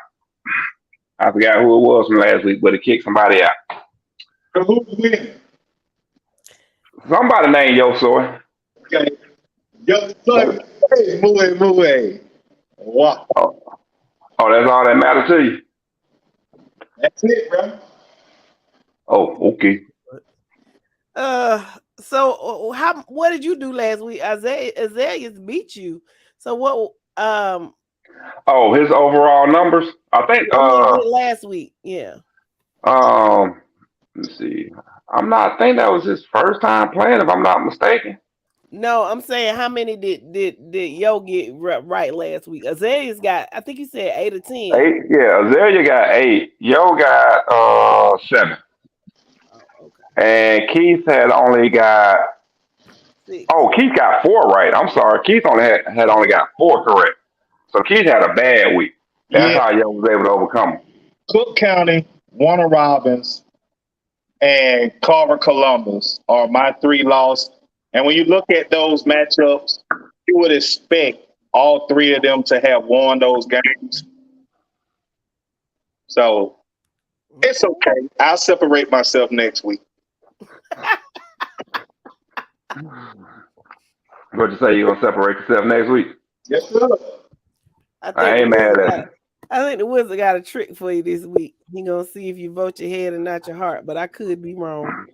I forgot who it was from last week, but he kicked somebody out. Who win? Somebody named Yo Soy. Okay. Yo Soy. Hey, Mue. Wow. Oh, that's all that matters to you? That's it, bro. Oh, okay. So what did you do last week? Azaleas beat you. So what? Oh, his overall numbers. I think. Last week, yeah. Let's see. I think that was his first time playing, if I'm not mistaken. No, I'm saying how many did Yo get right last week? Azalea's got, I think you said 8 or 10. 8, yeah. Azalea got 8. Yo got 7. Oh, okay. And Keith had only got 6. Oh, Keith got 4 right. I'm sorry. Keith had only got 4 correct. So Keith had a bad week. That's how Yo was able to overcome him. Cook County, Warner Robins, and Carver Columbus are my 3 losses. And when you look at those matchups, you would expect all 3 of them to have won those games. So it's okay. I'll separate myself next week. What'd you say? You gonna separate yourself next week? Yes, sir. I ain't mad at you. I think the Wizard got a trick for you this week. He gonna see if you vote your head and not your heart, but I could be wrong.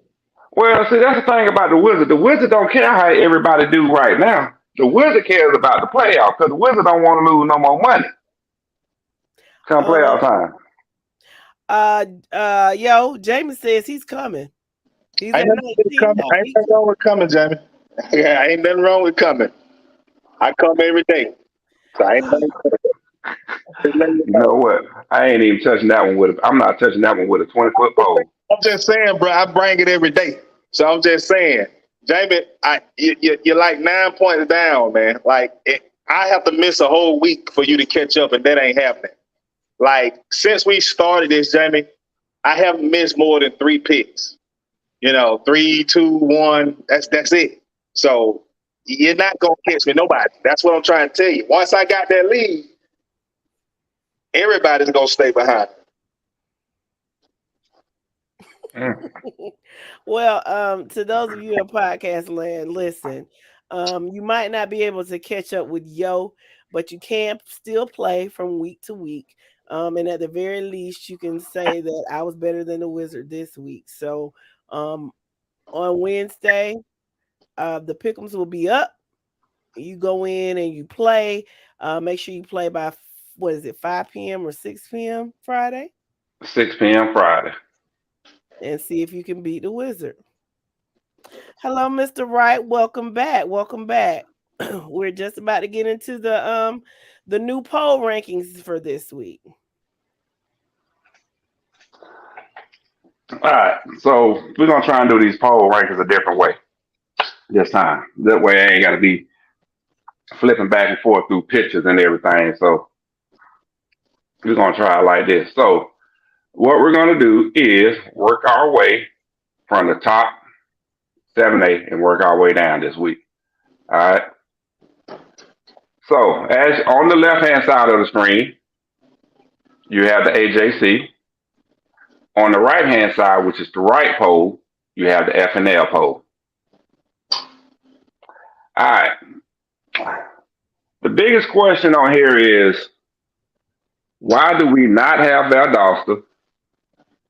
Well, see, that's the thing about the Wizard. The Wizard don't care how everybody do right now. The Wizard cares about the playoffs because the Wizard don't want to lose no more money come playoff time. Jamie says he's coming. He's Ain't nothing wrong with coming, Jamie. Yeah, ain't nothing wrong with coming. I come every day. So I ain't nothing. You know what? I ain't even touching that one with I'm not touching that one with a 20-foot pole. I'm just saying, bro, I bring it every day. So I'm just saying, Jamie, you're like 9 points down, man. Like, I have to miss a whole week for you to catch up, and that ain't happening. Like, since we started this, Jamie, I haven't missed more than 3 picks. 3, 2, 1. That's it. So you're not gonna catch me, nobody. That's what I'm trying to tell you. Once I got that lead, everybody's gonna stay behind. Well, to those of you in podcast land, listen. You might not be able to catch up with Yo, but you can still play from week to week. And at the very least, you can say that I was better than the Wizard this week. So on Wednesday, the pick'ems will be up. You go in and you play. Make sure you play by 5 p.m. or 6 p.m. Friday? 6 p.m. Friday. And see if you can beat the Wizard. Hello, Mr. Wright. Welcome back. We're just about to get into the new poll rankings for this week. All right, so we're gonna try and do these poll rankings a different way this time. That way, I ain't gotta be flipping back and forth through pictures and everything. So we're gonna try it like this. So what we're gonna do is work our way from the top 7A and work our way down this week. All right. So as on the left-hand side of the screen, you have the AJC. On the right-hand side, which is the right poll, you have the FNL poll. All right. The biggest question on here is, why do we not have Valdosta?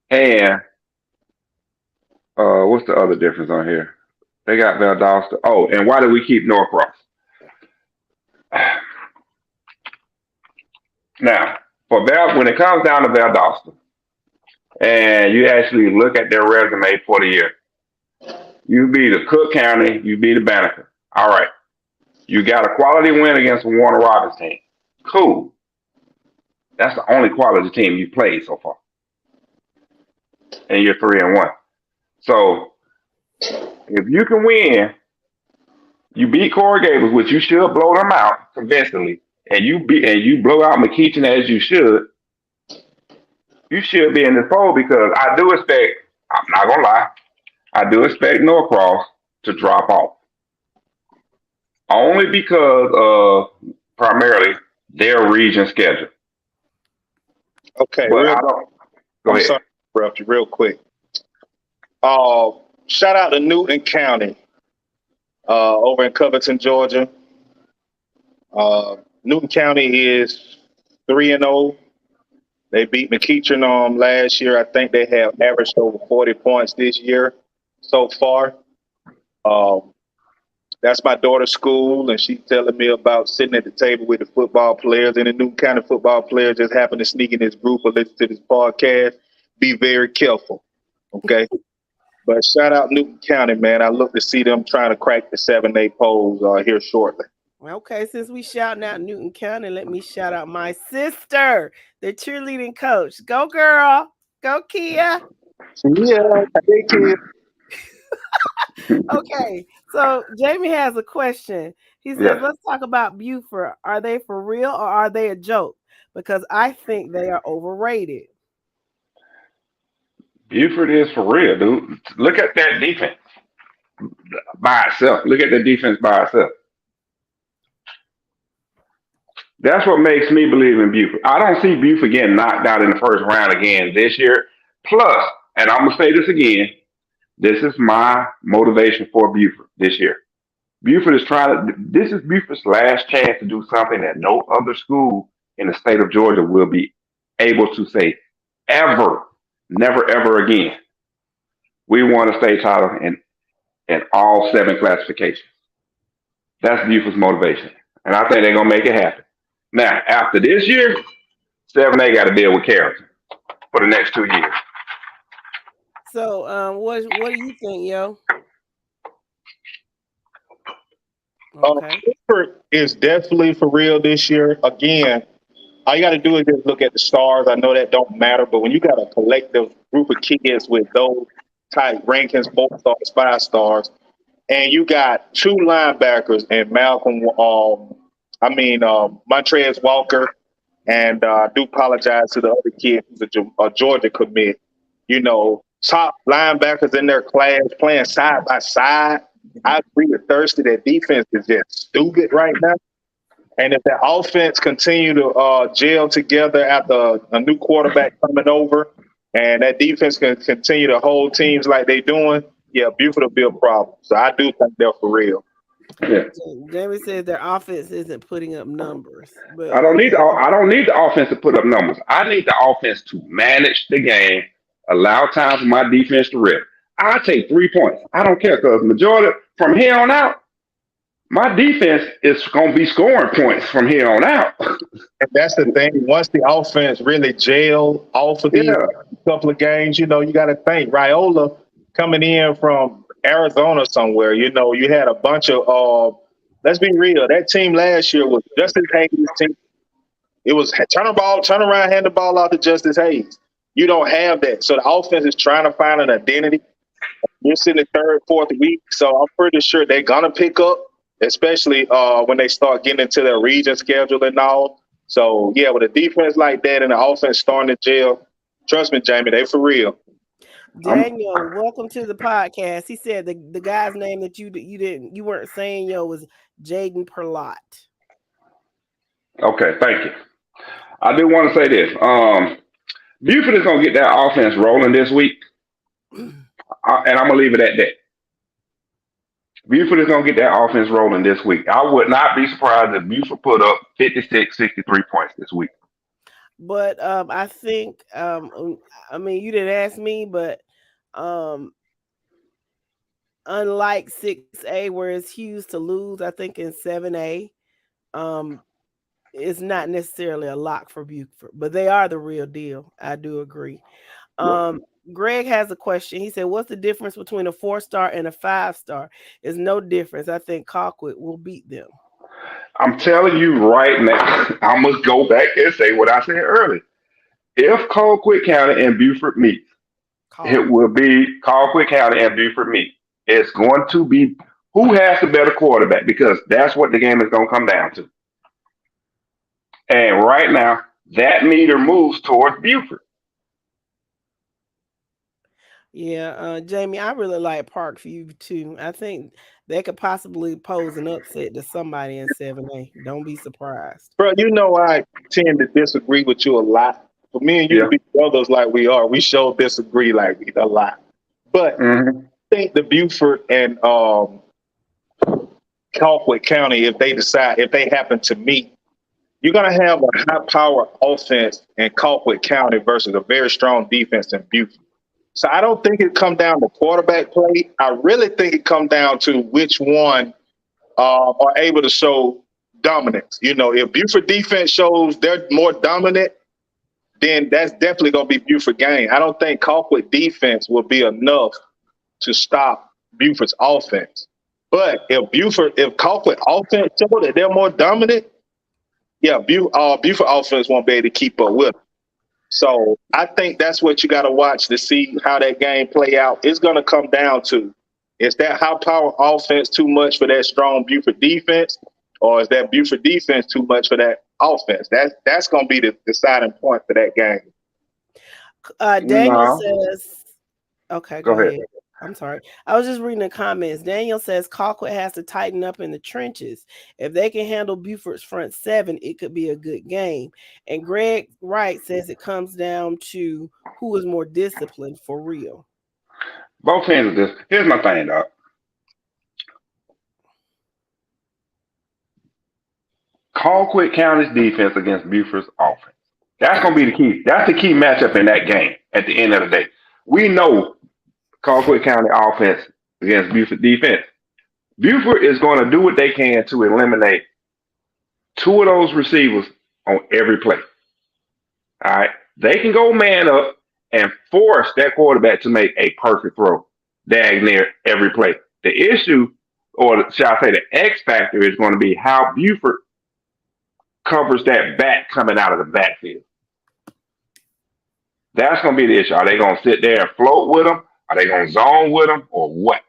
And what's the other difference on here? They got Valdosta. Oh, and why do we keep Norcross? Now, when it comes down to Valdosta, and you actually look at their resume for the year, you beat the Cook County, you beat the Banneker. All right. You got a quality win against the Warner Robins team. Cool. That's the only quality team you played so far. And you're 3-1. So if you can win, you beat Coral Gables, which you should blow them out convincingly, and you blow out McKeachin as you should be in this poll, because I do expect, I'm not gonna lie, I do expect Norcross to drop off. Only because of primarily their region schedule. Okay, But Go ahead. Sorry to interrupt you real quick. Shout out to Newton County over in Covington, Georgia. Newton County is 3-0. They beat McKeachin last year. I think they have averaged over 40 points this year so far. That's my daughter's school, and she's telling me about sitting at the table with the football players, and the Newton County football players just happen to sneak in this group or listen to this podcast. Be very careful, okay? But shout out Newton County, man. I look to see them trying to crack the 7A polls here shortly. Okay, since we shouting out Newton County, let me shout out my sister, the cheerleading coach. Go, girl. Go, Kia. Yeah, hey, Kia. Okay, so Jamie has a question. He says, Yeah. Let's talk about Buford. Are they for real or are they a joke? Because I think they are overrated. Buford is for real, dude. Look at that defense by itself. Look at the defense by itself. That's what makes me believe in Buford. I don't see Buford getting knocked out in the first round again this year. Plus, and I'm going to say this again, this is my motivation for Buford this year. Buford is this is Buford's last chance to do something that no other school in the state of Georgia will be able to say ever. Never, ever again. We won a state title in all 7 classifications. That's Buford's motivation. And I think they're going to make it happen. Now, after this year, 7A got to deal with Carrollton for the next 2 years. So, what do you think, Yo? Okay. Buford is definitely for real this year. Again, all you got to do is just look at the stars. I know that don't matter, but when you got a collective group of kids with those type rankings, 4 stars, 5 stars, and you got 2 linebackers and Montrez Walker, and I do apologize to the other kid who's a Georgia commit. top linebackers in their class playing side by side. I agree with Thirsty that defense is just stupid right now. And if the offense continue to gel together after a new quarterback coming over, and that defense can continue to hold teams like they're doing, yeah, Buford will be a problem. So I do think they're for real. Yeah. Jamie says their offense isn't putting up numbers. But I don't need the offense to put up numbers. I need the offense to manage the game, allow time for my defense to rip. I take 3 points. I don't care because majority from here on out, my defense is going to be scoring points from here on out. And that's the thing. Once the offense really gel off of these couple of games, you got to think Raiola coming in from Arizona somewhere. You had a bunch of let's be real. That team last year was Justice Hayes' team. It was turn around, hand the ball out to Justice Hayes. You don't have that. So the offense is trying to find an identity. We're sitting in the third, fourth week. So I'm pretty sure they're going to pick up, especially when they start getting into their region schedule and all. So, yeah, with a defense like that and the offense starting to gel, trust me, Jamie, they for real. Daniel, welcome to the podcast. He said the guy's name that you weren't saying was Jaden Perlott. Okay, thank you. I do want to say this. Buford is going to get that offense rolling this week, and I'm going to leave it at that. Buford is going to get that offense rolling this week. I would not be surprised if Buford put up 56, 63 points this week. But I think, you didn't ask me, but unlike 6A, where it's huge to lose, I think in 7A, it's not necessarily a lock for Buford, but they are the real deal. I do agree. Greg has a question. He said, what's the difference between a 4-star and a 5-star? It's no difference. I think Colquitt will beat them. I'm telling you right now, I must go back and say what I said earlier. If Colquitt County and Buford meet, it will be Colquitt County and Buford meet. It's going to be who has the better quarterback, because that's what the game is going to come down to. And right now, that meter moves towards Buford. Yeah, Jamie, I really like Parkview too. I think they could possibly pose an upset to somebody in 7A. Don't be surprised. Bro, I tend to disagree with you a lot. For me and you to be brothers like we are, we sure disagree like a lot. But I think the Buford and Colquitt County, if they happen to meet, you're going to have a high-power offense in Colquitt County versus a very strong defense in Buford. So I don't think it comes down to quarterback play. I really think it comes down to which one are able to show dominance. If Buford defense shows they're more dominant, then that's definitely going to be Buford game. I don't think Colquitt defense will be enough to stop Buford's offense. But if Colquitt offense show that they're more dominant, Buford offense won't be able to keep up with them. So I think that's what you got to watch to see how that game play out. It's going to come down to, is that high-power offense too much for that strong Buford defense, or is that Buford defense too much for that offense? That's going to be the deciding point for that game. Daniel says, okay, go ahead. I'm sorry. I was just reading the comments. Daniel says Colquitt has to tighten up in the trenches. If they can handle Buford's front seven, it could be a good game. And Greg Wright says it comes down to who is more disciplined for real. Both ends of this. Here's my thing, dog. Colquitt County's defense against Buford's offense. That's going to be the key. That's the key matchup in that game at the end of the day. We know Colquitt County offense against Buford defense. Buford is going to do what they can to eliminate two of those receivers on every play. All right. They can go man up and force that quarterback to make a perfect throw dag near every play. The issue, or shall I say the X factor, is going to be how Buford covers that back coming out of the backfield. That's going to be the issue. Are they going to sit there and float with them? Are they going to zone with them, or what?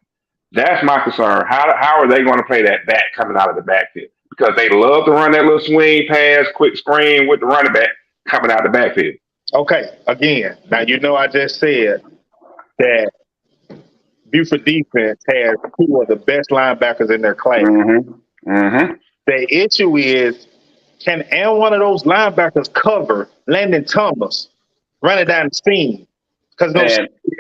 That's my concern. How are they going to play that back coming out of the backfield? Because they love to run that little swing pass, quick screen with the running back coming out the backfield. Okay, again, now I just said that Buford defense has two of the best linebackers in their class. Mm-hmm. Mm-hmm. The issue is, can one of those linebackers cover Landon Thomas running down the seam? Because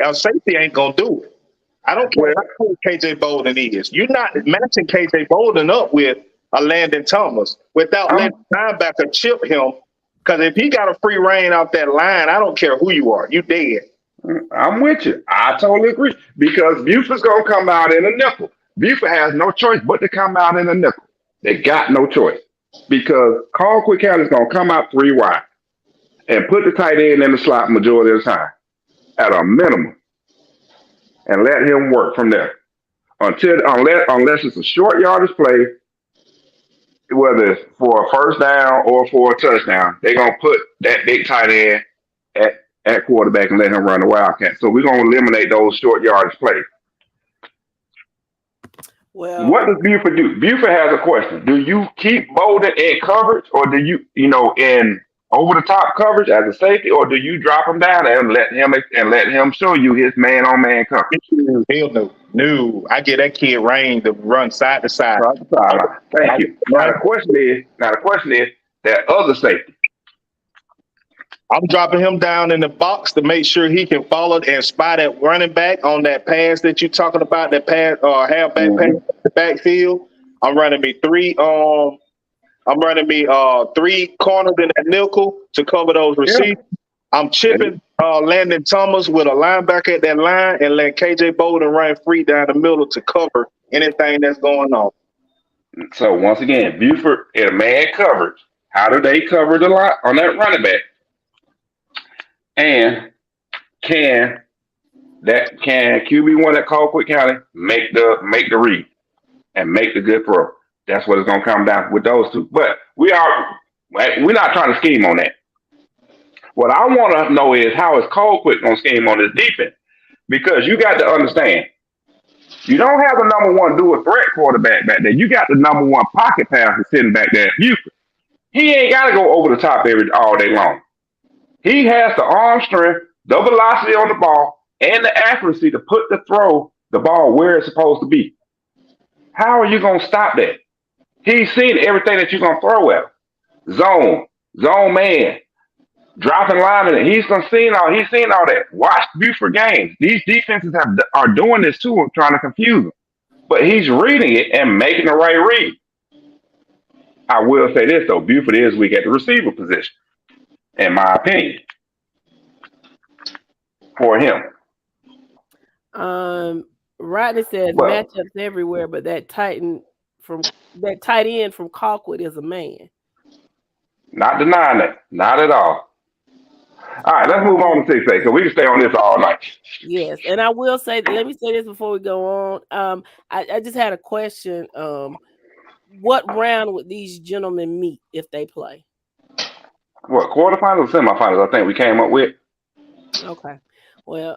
our safety ain't gonna do it. I don't care how cool KJ Bolden is. You're not matching KJ Bolden up with a Landon Thomas without letting the linebacker chip him. Because if he got a free reign off that line, I don't care who you are. You dead. I'm with you. I totally agree. Because Buford's going to come out in a nickel. Buford has no choice but to come out in a nickel. They got no choice. Because Colquitt County's going to come out 3 wide and put the tight end in the slot majority of the time at a minimum and let him work from there. Unless it's a short yardage play, whether it's for a first down or for a touchdown, they're going to put that big tight end at quarterback and let him run the Wildcat. So we're going to eliminate those short yardage plays. Well, what does Buford do? Buford has a question. Do you keep Bolden in coverage, or do you, in over-the-top coverage as a safety, or do you drop him down and let him show you his man-on-man coverage? Hell no. No, I get that kid rain to run side to side. Thank you. Now the question is that other safety. I'm dropping him down in the box to make sure he can follow and spot that running back on that pass that you're talking about, that pass or halfback pass in the backfield. I'm running me three corners in that nickel to cover those receivers. Yeah. I'm chipping Landon Thomas with a linebacker at that line and let KJ Bolden run free down the middle to cover anything that's going on. So once again, Buford in a man coverage. How do they cover the line on that running back? And can QB1 at Colquitt County make the read and make the good throw? That's what it's gonna come down with those two. But we're not trying to scheme on that. What I want to know is how is Colquitt gonna scheme on this defense? Because you got to understand, you don't have the number one dual threat quarterback back there. You got the number one pocket passer sitting back there at Buford. He ain't got to go over the top all day long. He has the arm strength, the velocity on the ball, and the accuracy to put the ball where it's supposed to be. How are you going to stop that? He's seen everything that you're going to throw at him. Zone man, dropping linemen. He's seen all that. Watch Buford games. These defenses are doing this too, trying to confuse him. But he's reading it and making the right read. I will say this, though. Buford is weak at the receiver position, in my opinion, for him. Rodney says matchups everywhere, but that tight end from Colquitt is a man. Not denying that. Not at all. All right, let's move on to 6A because we can stay on this all night. Yes, and I will say, let me say this before we go on. I just had a question. What round would these gentlemen meet if they play? What, quarterfinals or semifinals? I think we came up with. Okay. Well,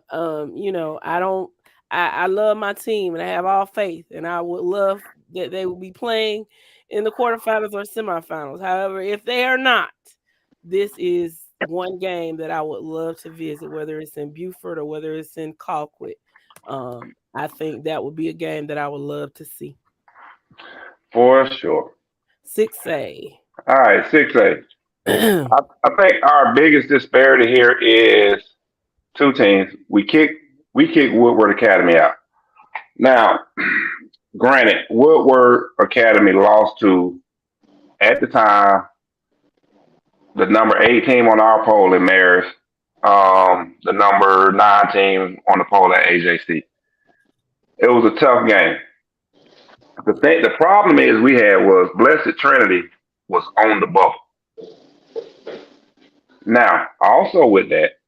I love my team and I have all faith, and I would love that they will be playing in the quarterfinals or semifinals. However, if they are not, this is one game that I would love to visit, whether it's in Buford or whether it's in Colquitt. I think that would be a game that I would love to see. For sure. 6A. All right, 6A. I think our biggest disparity here is two teams. We kick Woodward Academy out. Now, granted, Woodward Academy lost to, at the time, the number 8 team on our poll in Marist, the number 9 team on the poll at AJC. It was a tough game. The problem is we had was Blessed Trinity was on the bubble. Now, also with that,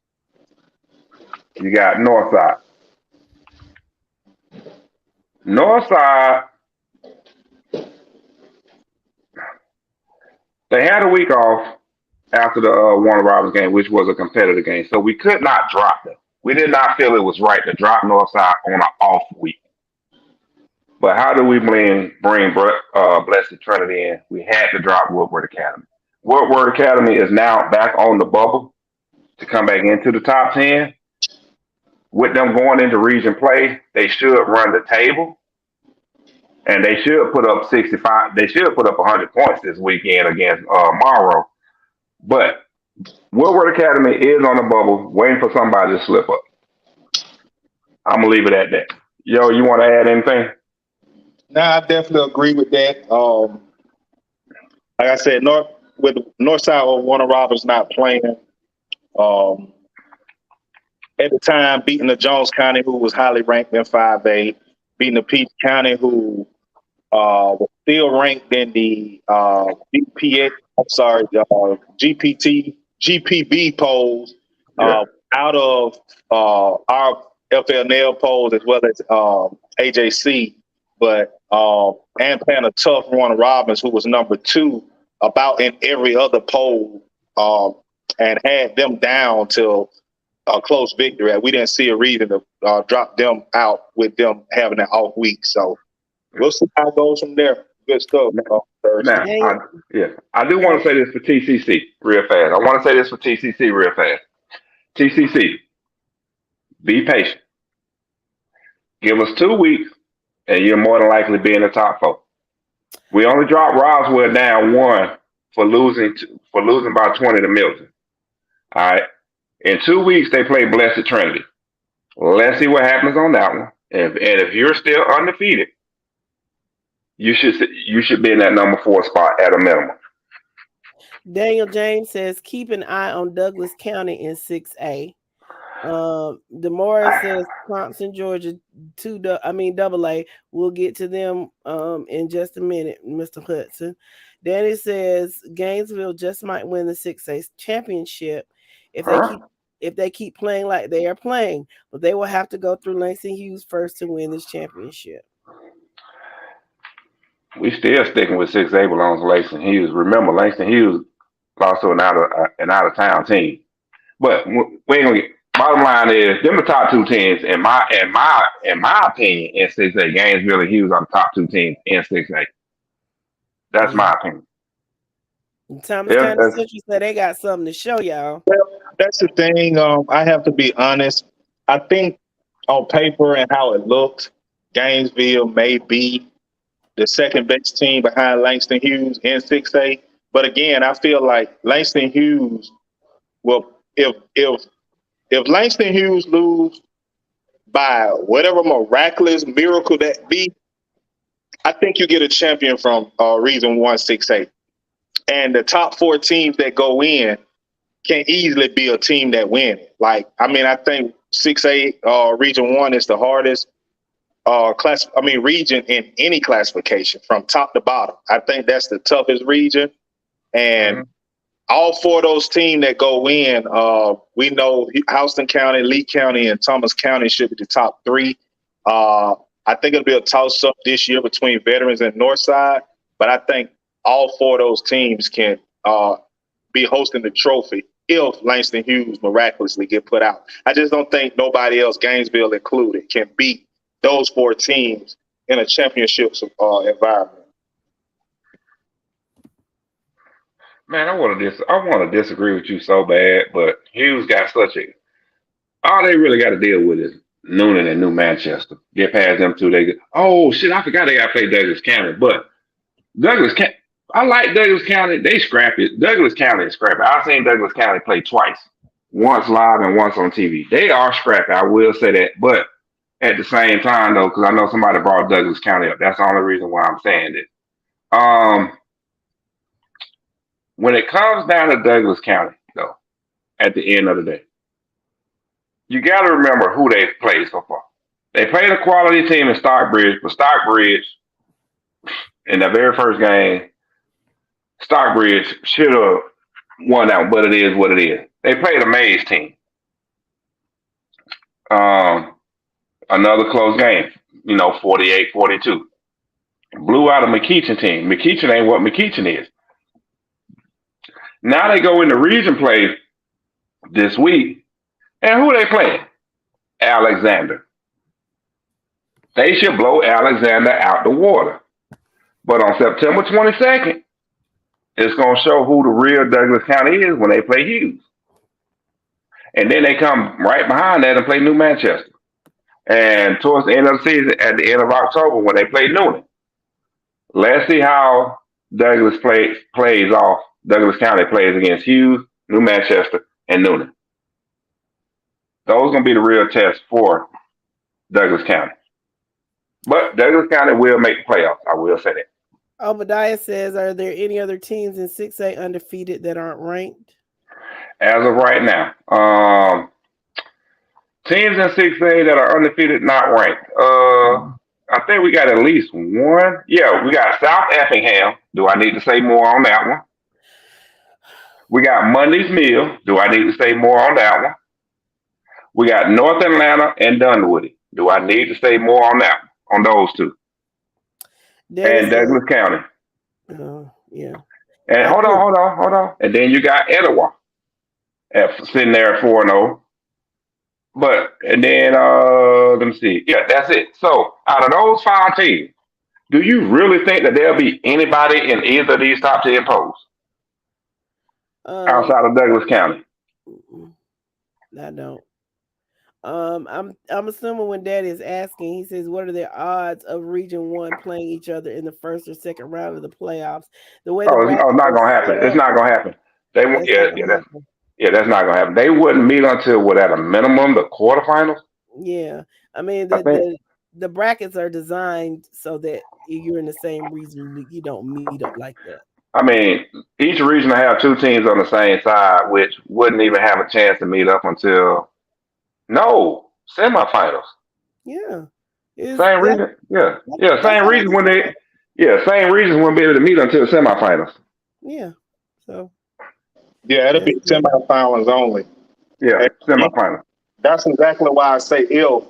you got Northside. Northside, they had a week off after the Warner Robins game, which was a competitive game, so we could not drop them. We did not feel it was right to drop Northside on an off week. But how do we bring Blessed Trinity in? We had to drop Woodward Academy. Woodward Academy is now back on the bubble to come back into the top 10. With them going into region play, they should run the table, and they should put up 65. They should put up 100 points this weekend against Monroe. But Woodward Academy is on the bubble, waiting for somebody to slip up. I'm gonna leave it at that. Yo, you want to add anything? No, I definitely agree with that. Like I said, Northside Warner Roberts not playing. At the time, beating the Jones County, who was highly ranked in 5A, beating the Peach County, who was still ranked in the GPB polls, out of our FNL polls as well as AJC, but and playing a tough Warner Robbins, who was number 2 about in every other poll, and had them down till a close victory. We didn't see a reason to drop them out with them having an off week. So we'll see how it goes from there. Good stuff. Now, I do want to say this for TCC real fast. TCC, be patient. Give us 2 weeks, and you're more than likely be in the top 4. We only dropped Roswell down 1 for losing by 20 to Milton. All right. In 2 weeks, they play Blessed Trinity. Let's see what happens on that one. And if you're still undefeated, you should be in that number 4 spot at a minimum. Daniel James says, keep an eye on Douglas County in 6A. Demora says Thompson, Georgia, AA. We'll get to them in just a minute, Mr. Hudson. Danny says Gainesville just might win the 6A championship if they keep playing like they are playing, but they will have to go through Langston Hughes first to win this championship. We still sticking with 6A belongs to Langston Hughes. Remember, Langston Hughes lost to an out of town team, but we ain't gonna get. Bottom line is, them the top 2 teams in my opinion in 6A. Gainesville and Hughes are the top 2 teams in 6A. That's my opinion. Thomas County Central said they got something to show y'all. Well, that's the thing. I have to be honest. I think on paper and how it looked, Gainesville may be the second best team behind Langston Hughes in 6A. But again, I feel like Langston Hughes will, if Langston Hughes lose by whatever miraculous miracle that be, I think you get a champion from Region 1 6A. And the top 4 teams that go in can easily be a team that win. I think 6A Region 1 is the hardest region in any classification from top to bottom. I think that's the toughest region. And all 4 of those teams that go in, we know Houston County, Lee County, and Thomas County should be the top 3. I think it'll be a toss-up this year between Veterans and Northside, but I think all 4 of those teams can be hosting the trophy if Langston Hughes miraculously get put out. I just don't think nobody else, Gainesville included, can beat those 4 teams in a championship environment. Man, I want to disagree with you so bad, but Hughes got all they really got to deal with is Noonan and New Manchester. Get past them 2, they get, oh shit, I forgot they got to play Douglas County, but Douglas County, I like Douglas County. They scrappy. Douglas County is scrappy. I've seen Douglas County play twice, once live and once on TV. They are scrappy, I will say that. But at the same time, though, because I know somebody brought Douglas County up. That's the only reason why I'm saying this. When it comes down to Douglas County, though, at the end of the day, you got to remember who they've played so far. They played a quality team in Stockbridge, but Stockbridge, in the very first game, Stockbridge should have won out, but it is what it is. They played a Mays team. Another close game, 48-42. Blew out a McKeachin team. McKeachin ain't what McKeachin is. Now they go into region play this week, and who they playing? Alexander. They should blow Alexander out the water. But on September 22nd, it's going to show who the real Douglas County is when they play Hughes. And then they come right behind that and play New Manchester. And towards the end of the season, at the end of October, when they play Noonan, let's see how Douglas plays off. Douglas County plays against Hughes, New Manchester, and Noonan. Those are going to be the real test for Douglas County. But Douglas County will make the playoffs. I will say that. Obadiah says, are there any other teams in 6A undefeated that aren't ranked? As of right now, teams in 6A that are undefeated, not ranked. I think we got at least one. Yeah, we got South Effingham. Do I need to say more on that one? We got Monday's Mill. Do I need to say more on that one? We got North Atlanta and Dunwoody. Do I need to say more on that one? On those two? And Douglas County. Yeah. And hold on. And then you got Etowah sitting there at 4-0. But, and then, let me see. Yeah, that's it. So, out of those 5 teams, do you really think that there'll be anybody in either of these top 10 polls outside of Douglas County? I don't. I'm assuming when Daddy is asking, he says, "What are the odds of Region 1 playing each other in the first or second round of the playoffs?" The way it's not gonna happen. It's not gonna happen. That's not gonna happen. They wouldn't meet until at a minimum the quarterfinals. Yeah, I mean the brackets are designed so that you're in the same region. You don't meet up like that. I mean, each region will have 2 teams on the same side, which wouldn't even have a chance to meet up until semifinals. Yeah. Same region. Yeah. Same region same regions wouldn't be able to meet until semifinals. Yeah. So. Yeah, it'll be semifinals only. Yeah, semifinals. That's exactly why I say if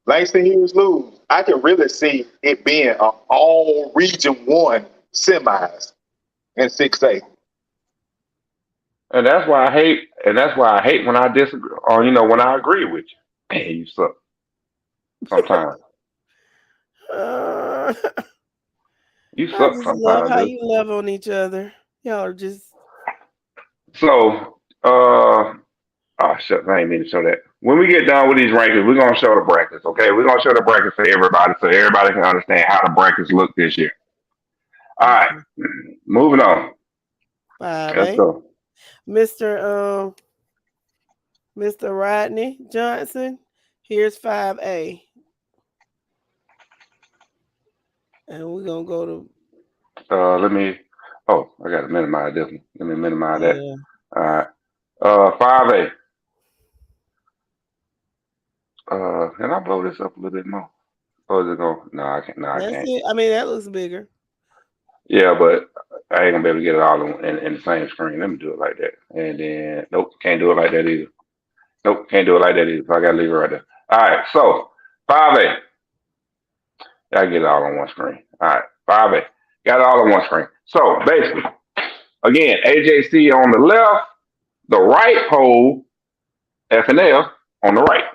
Langston Hughes lose, I can really see it being an all Region 1 semis in 6A. And that's why I hate when I disagree or when I agree with you. Man, you suck. Sometimes. You suck sometimes. Love how you love on each other. Y'all are just so shucks, I ain't mean to show that. When we get done with these rankings, we're gonna show the brackets, okay? We're gonna show the brackets for everybody so everybody can understand how the brackets look this year. All right, moving on. Let's go. Mr. Rodney Johnson, here's 5A. And we're going to go to... I got to minimize this one. Let me minimize that. All right. 5A. Can I blow this up a little bit more? Or is it going? No, I can't. No, I can't. It. I mean, that looks bigger. Yeah, but I ain't gonna be able to get it all in the same screen. Let me do it like that. And then, nope, can't do it like that either. Nope, can't do it like that either. So I gotta leave it right there. All right, so 5A. I get it all on one screen. All right, 5A. Got it all on one screen. So basically, again, AJC on the left, the right pole, FNL on the right.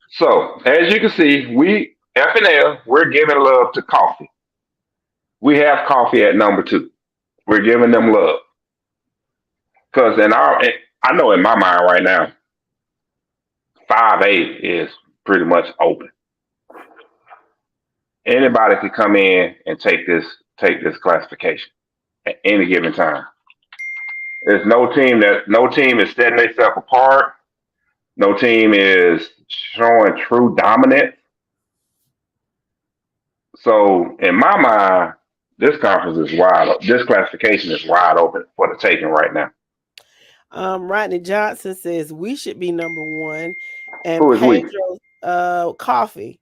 So as you can see, FNL, we're giving love to coffee. We have coffee at number 2. We're giving them love. Because I know in my mind right now, 5A is pretty much open. Anybody can come in and take this classification at any given time. There's no team is setting themselves apart. No team is showing true dominance. So in my mind, this conference is wide open. This classification is wide open for the taking right now. Rodney Johnson says we should be number 1. And who is Pedro, coffee.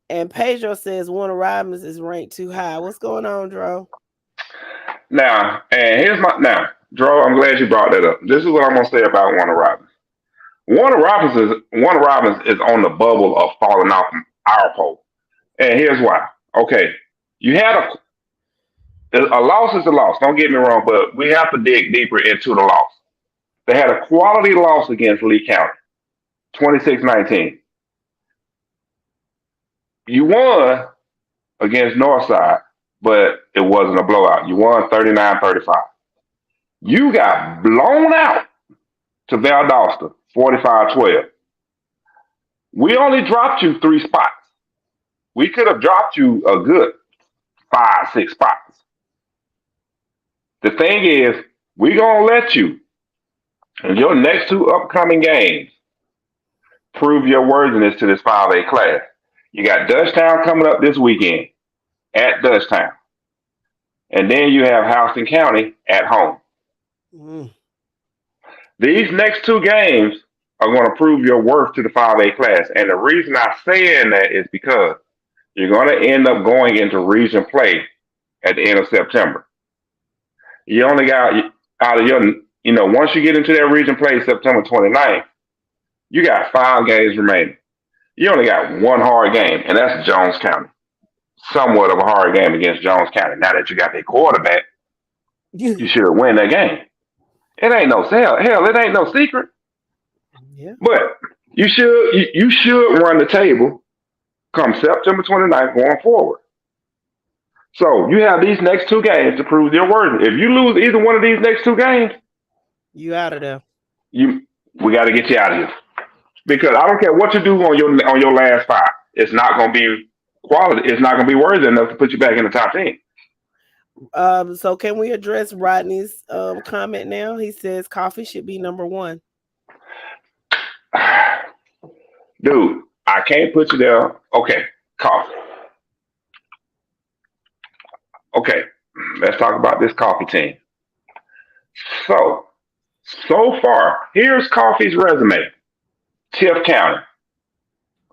And Pedro says Warner Robins is ranked too high. What's going on, Dro? Now, Dro, I'm glad you brought that up. This is what I'm gonna say about Warner Robins. Warner Robins is on the bubble of falling off our poll. And here's why. Okay, you had a loss is a loss. Don't get me wrong, but we have to dig deeper into the loss. They had a quality loss against Lee County, 26-19. You won against Northside, but it wasn't a blowout. You won 39-35. You got blown out to Valdosta, 45-12. We only dropped you 3 spots. We could have dropped you a good 5, 6 spots. The thing is, we're going to let you, in your next 2 upcoming games, prove your worthiness to this 5A class. You got Dutchtown coming up this weekend at Dutchtown. And then you have Houston County at home. Mm. These next 2 games are going to prove your worth to the 5A class. And the reason I'm saying that is because you're going to end up going into region play at the end of September. You only got out of your, once you get into that region play September 29th, you got 5 games remaining. You only got 1 hard game, and that's Jones County. Somewhat of a hard game against Jones County. Now that you got their quarterback, you should win that game. It ain't no hell, it ain't no secret. Yeah. But you should run the table come September 29th going forward. So you have these next 2 games to prove your worth. If you lose either one of these next 2 games, you out of there. We got to get you out of here. Because I don't care what you do on your last 5. It's not going to be quality. It's not going to be worthy enough to put you back in the top 10. So can we address Rodney's comment now? He says coffee should be number 1. Dude, I can't put you there. Okay, coffee. Okay, let's talk about this coffee team. So far, here's Coffee's resume. Tiff County,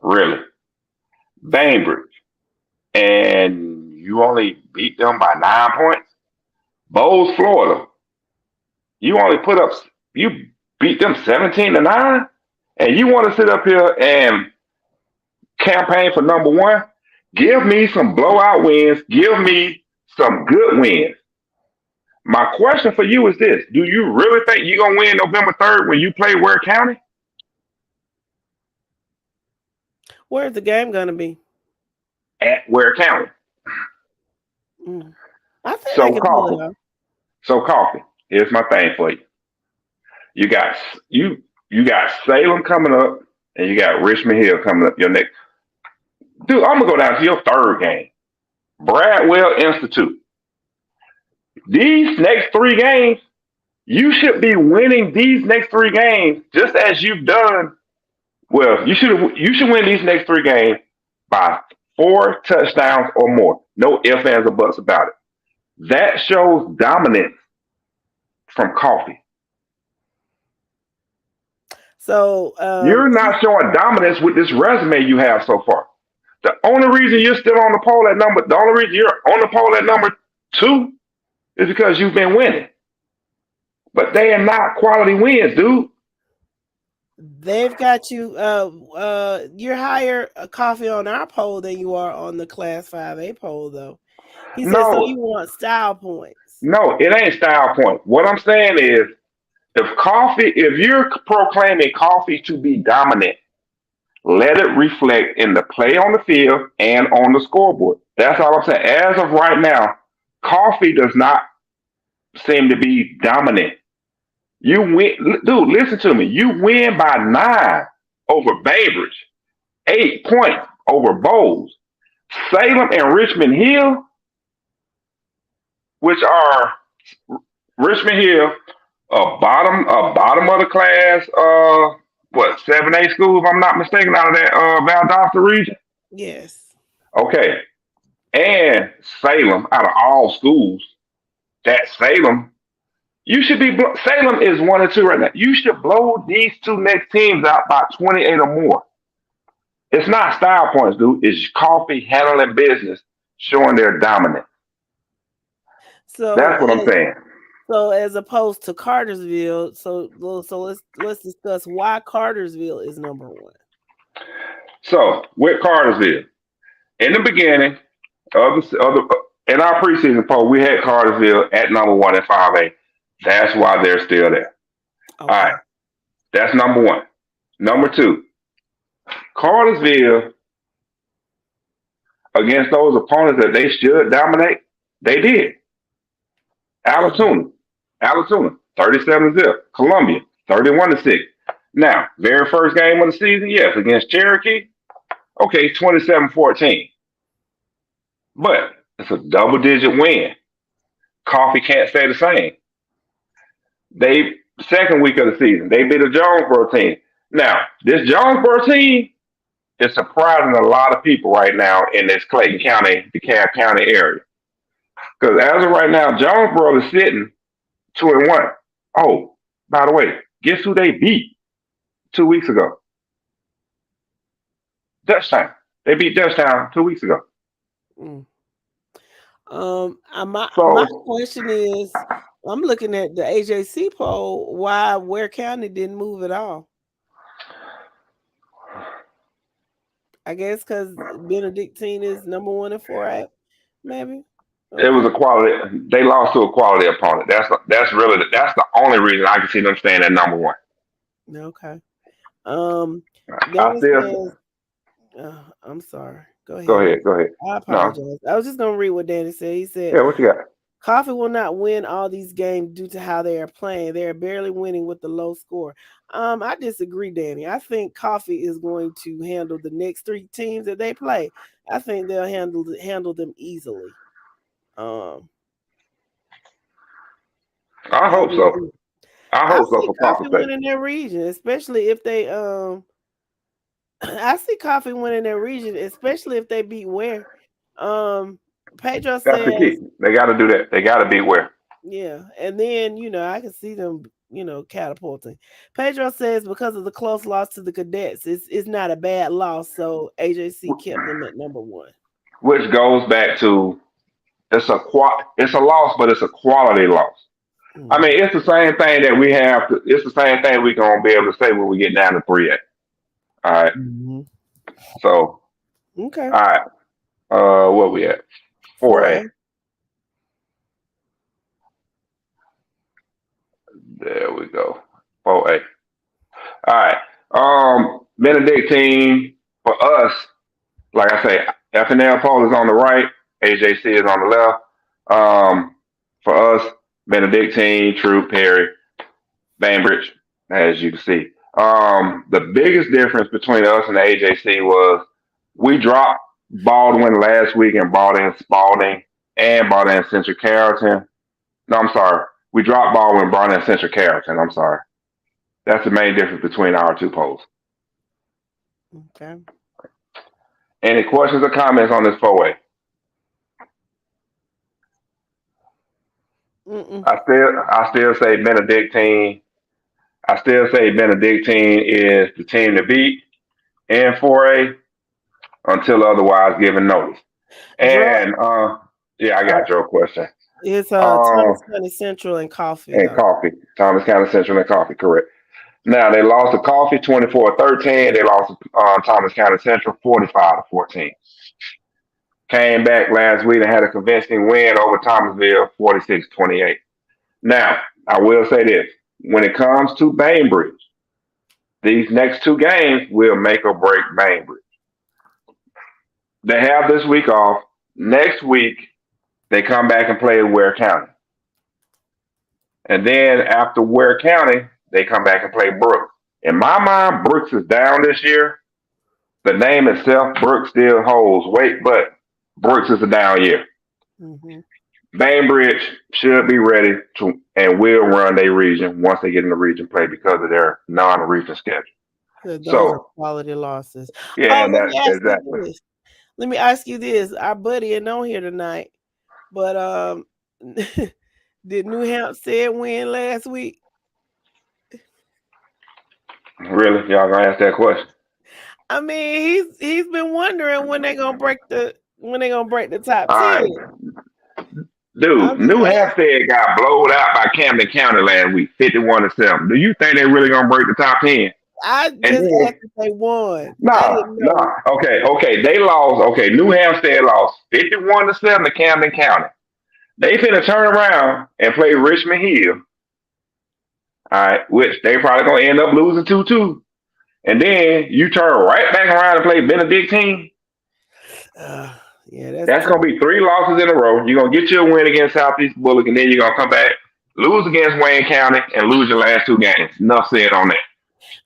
really. Bainbridge, and you only beat them by 9 points. Bowles, Florida, you beat them 17-9, and you want to sit up here and campaign for number 1? Give me some blowout wins. Give me some good wins. My question for you is this: do you really think you're gonna win November 3rd when you play Ware County? Where's the game gonna be? At Ware County. I think I can pull it off. So Coffee, here's my thing for you. You got Salem coming up, and you got Richmond Hill coming up your next. Dude, I'm gonna go down to your 3rd game. Bradwell Institute. These next 3 games, you should be winning these next 3 games just as you've done. Well, you should win these next 3 games by 4 touchdowns or more. No ifs, ands, or buts about it. That shows dominance from Coffee. So you're not showing dominance with this resume you have so far. The only reason you're still on the poll at the only reason you're on the poll at number 2 is because you've been winning. But they are not quality wins, dude. They've got you. You're higher Coffee on our poll than you are on the Class 5A poll, though. He says so you want style points. No, it ain't style points. What I'm saying is, if you're proclaiming Coffee to be dominant, let it reflect in the play on the field and on the scoreboard. That's all I'm saying. As of right now, Coffee does not seem to be dominant. You win, dude, listen to me. You win by 9 over Bainbridge, 8 points over Bowles. Salem and Richmond Hill, which are Richmond Hill, a bottom of the class, 7A school, if I'm not mistaken, out of that Valdosta region? Yes. Okay. And Salem, out of all schools, that Salem, Salem is 1 and 2 right now. You should blow these 2 next teams out by 28 or more. It's not style points, dude. It's Coffee handling business, showing their dominance. So that's what I'm saying. So as opposed to Cartersville, so let's discuss why Cartersville is number 1. So with Cartersville, in the beginning in our preseason poll, we had Cartersville at number 1 at 5A. That's why they're still there. Okay. All right, that's number 1. Number 2, Cartersville, against those opponents that they should dominate, they did. Alatoona, 37-0. Columbia, 31-6. Now, very first game of the season, yes, against Cherokee. Okay, 27-14. But it's a double-digit win. Coffee can't stay the same. They second week of the season, they beat a Jonesboro team. Now, this Jonesboro team is surprising a lot of people right now in this Clayton County, DeKalb County area. Because as of right now, Jonesboro is sitting 2-1. Oh, by the way, guess who they beat 2 weeks ago? Dutchtown. They beat Dutchtown 2 weeks ago. My question is, I'm looking at the AJC poll. Why Ware County didn't move at all? I guess because Benedictine is number 1 in 4A, maybe. Okay. It was a quality. They lost to a quality opponent. That's the only reason I can see them staying at number 1. Okay. I'm sorry. Go ahead. Go ahead. I apologize. No. I was just gonna read what Danny said. He said, "Yeah, what you got? Coffee will not win all these games due to how they are playing. They are barely winning with the low score." I disagree, Danny. I think Coffee is going to handle the next 3 teams that they play. I think they'll handle them easily. I hope so. I hope so for Coffee winning their region, especially if they I see Coffee winning their region, especially if they beat Ware. Pedro says that's the key. They got to do that. They got to beat Ware. Yeah, and then I can see them, catapulting. Pedro says because of the close loss to the Cadets, it's not a bad loss. So AJC kept them at number 1, which goes back to it's a loss, but it's a quality loss. Mm-hmm. I mean, it's the same thing that we have. It's the same thing we're gonna be able to say when we get down to 3A. All right. Mm-hmm. So, okay. All right. Where we at? 4A. There we go. 4A. All right. Benedictine for us, like I say, FNL poll is on the right, AJC is on the left. For us, Benedictine, Troop, Perry, Bainbridge, as you can see. The biggest difference between us and the AJC was we dropped Baldwin last week and brought in Spalding and brought in Central Carrollton. No, I'm sorry. We dropped Baldwin and brought in Central Carrollton. I'm sorry. That's the main difference between our 2 polls. Okay. Any questions or comments on this 4A? I still say Benedictine. I still say Benedictine is the team to beat in 4A until otherwise given notice. And I got your question. It's Thomas County Central and Coffee. Thomas County Central and Coffee, correct. Now they lost to Coffee 24-13. They lost to Thomas County Central 45-14. Came back last week and had a convincing win over Thomasville 46-28. Now, I will say this. When it comes to Bainbridge, these next 2 games will make or break Bainbridge. They have this week off. Next week, they come back and play Ware County. And then after Ware County, they come back and play Brooks. In my mind, Brooks is down this year. The name itself, Brooks, still holds weight, but Brooks is a down year. Mm-hmm. Bainbridge should be ready to and will run their region once they get in the region play because of their non-region schedule. Those are quality losses. Yeah, exactly. Let me ask you this. Our buddy ain't on here tonight, but did New Hampshire win last week? Really? Y'all gonna ask that question? I mean, he's been wondering when they're gonna break the top 10. Right. Dude, New Hampshire got blowed out by Camden County last week, 51-7. Do you think they're really gonna break the top 10? I just asked if they won. No. Okay. They lost. Okay, New Hampshire lost 51-7 to Camden County. They finna turn around and play Richmond Hill. All right, which they probably gonna end up losing 2-2. And then you turn right back around and play Benedictine. That's gonna be 3 losses in a row. You're gonna get your win against Southeast Bullock, and then you're gonna come back Lose against Wayne County and lose your last 2 games. Enough said on that.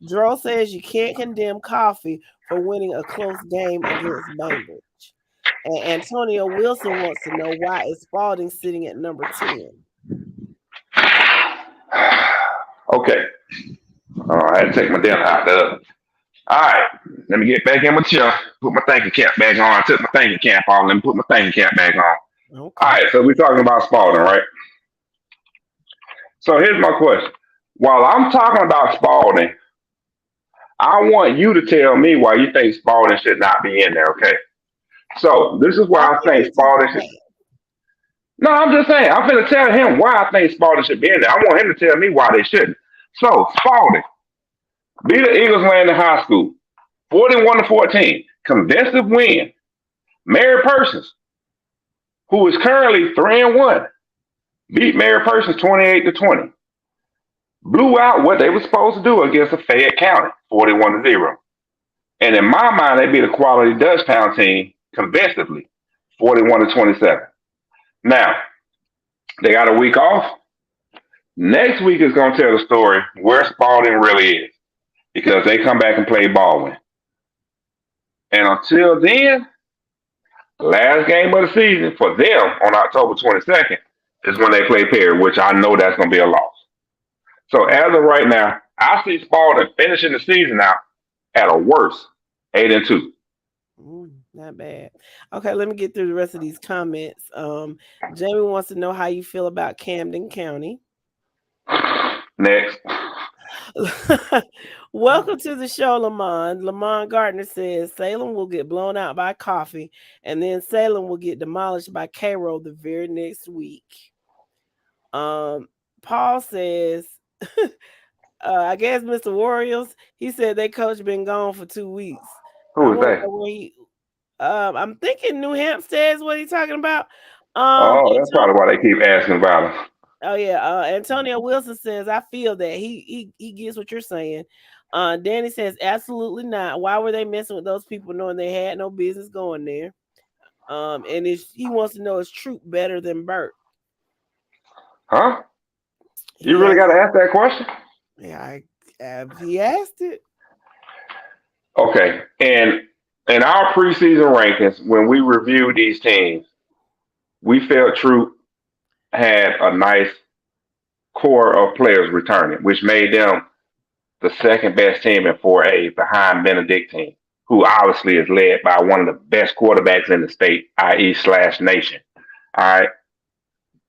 Dro says you can't condemn Coffee for winning a close game against Bainbridge. And Antonio Wilson wants to know why is Spalding sitting at number 10. Okay. I had to take my dinner out there. All right. Let me get back in my chair. Put my thinking cap back on. I took my thinking cap off. Let me put my thinking cap back on. Okay. All right. So we're talking about Spalding, right? So here's my question. While I'm talking about Spalding, I want you to tell me why you think Spalding should not be in there, okay? So this is why I think Spalding should. No, I'm just saying. I'm going to tell him why I think Spalding should be in there. I want him to tell me why they shouldn't. So Spalding beat the Eagles Landing High School 41-14. Convincing win. Mary Persons, who is currently 3-1, beat Mary Persons 28-20. Blew out what they were supposed to do against Fayette County 41-0. And in my mind, they beat a quality Dutchtown team convincingly 41-27. Now, they got a week off. Next week is going to tell the story where Spalding really is because they come back and play Baldwin. And until then, the last game of the season for them on October 22nd is when they play Perry, which I know that's going to be a loss. So as of right now, I see Spalding finishing the season out at a worse 8-2. Not bad. Okay, let me get through the rest of these comments. Jamie wants to know how you feel about Camden County. Next. Welcome to the show, Lamont. Lamont Gardner says Salem will get blown out by Coffee, and then Salem will get demolished by Cairo the very next week. Paul says, I guess Mr. Warriors, he said their coach been gone for 2 weeks. Who is that? I'm thinking New Hampstead is what he's talking about. That's probably why they keep asking about him. Oh yeah, Antonio Wilson says I feel that he gets what you're saying. Danny says absolutely not. Why were they messing with those people knowing they had no business going there? And he wants to know is Troop better than Burt? Huh? You really got to ask that question? Yeah, he asked it. Okay, and in our preseason rankings, when we reviewed these teams, we felt Troop had a nice core of players returning, which made them the second best team in 4A behind Benedictine, who obviously is led by one of the best quarterbacks in the state, i.e. /nation. All right.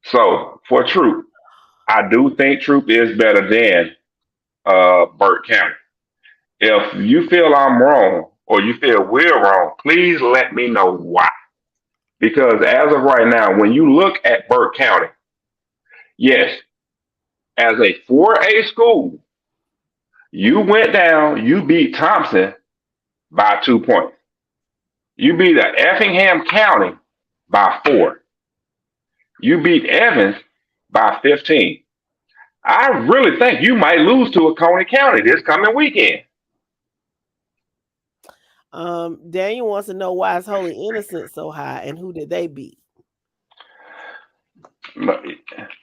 So for Troop, I do think Troop is better than Burt County. If you feel I'm wrong or you feel we're wrong, please let me know why. Because as of right now, when you look at Burt County, yes, as a 4A school, you went down, you beat Thompson by 2 points. You beat Effingham County by 4. You beat Evans by 15. I really think you might lose to a Coney County this coming weekend. Daniel wants to know why is Holy Innocent so high and who did they beat?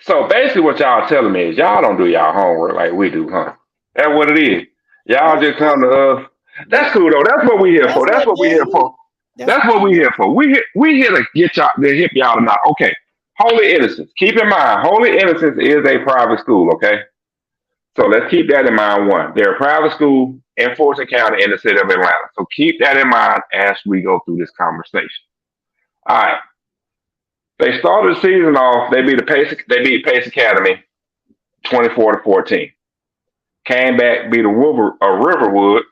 So basically what y'all telling me is y'all don't do y'all homework like we do, huh? That's what it is. Y'all just come to us. That's cool though. That's what we here for. That's what we here for. That's what we here for. We here to get y'all to hip y'all tonight. Okay. Holy Innocence. Keep in mind, Holy Innocence is a private school, okay? So let's keep that in mind. One, they're a private school in Fulton County in the city of Atlanta. So keep that in mind as we go through this conversation. All right. They started the season off. They beat Pace Academy 24-14. Came back, beat Riverwood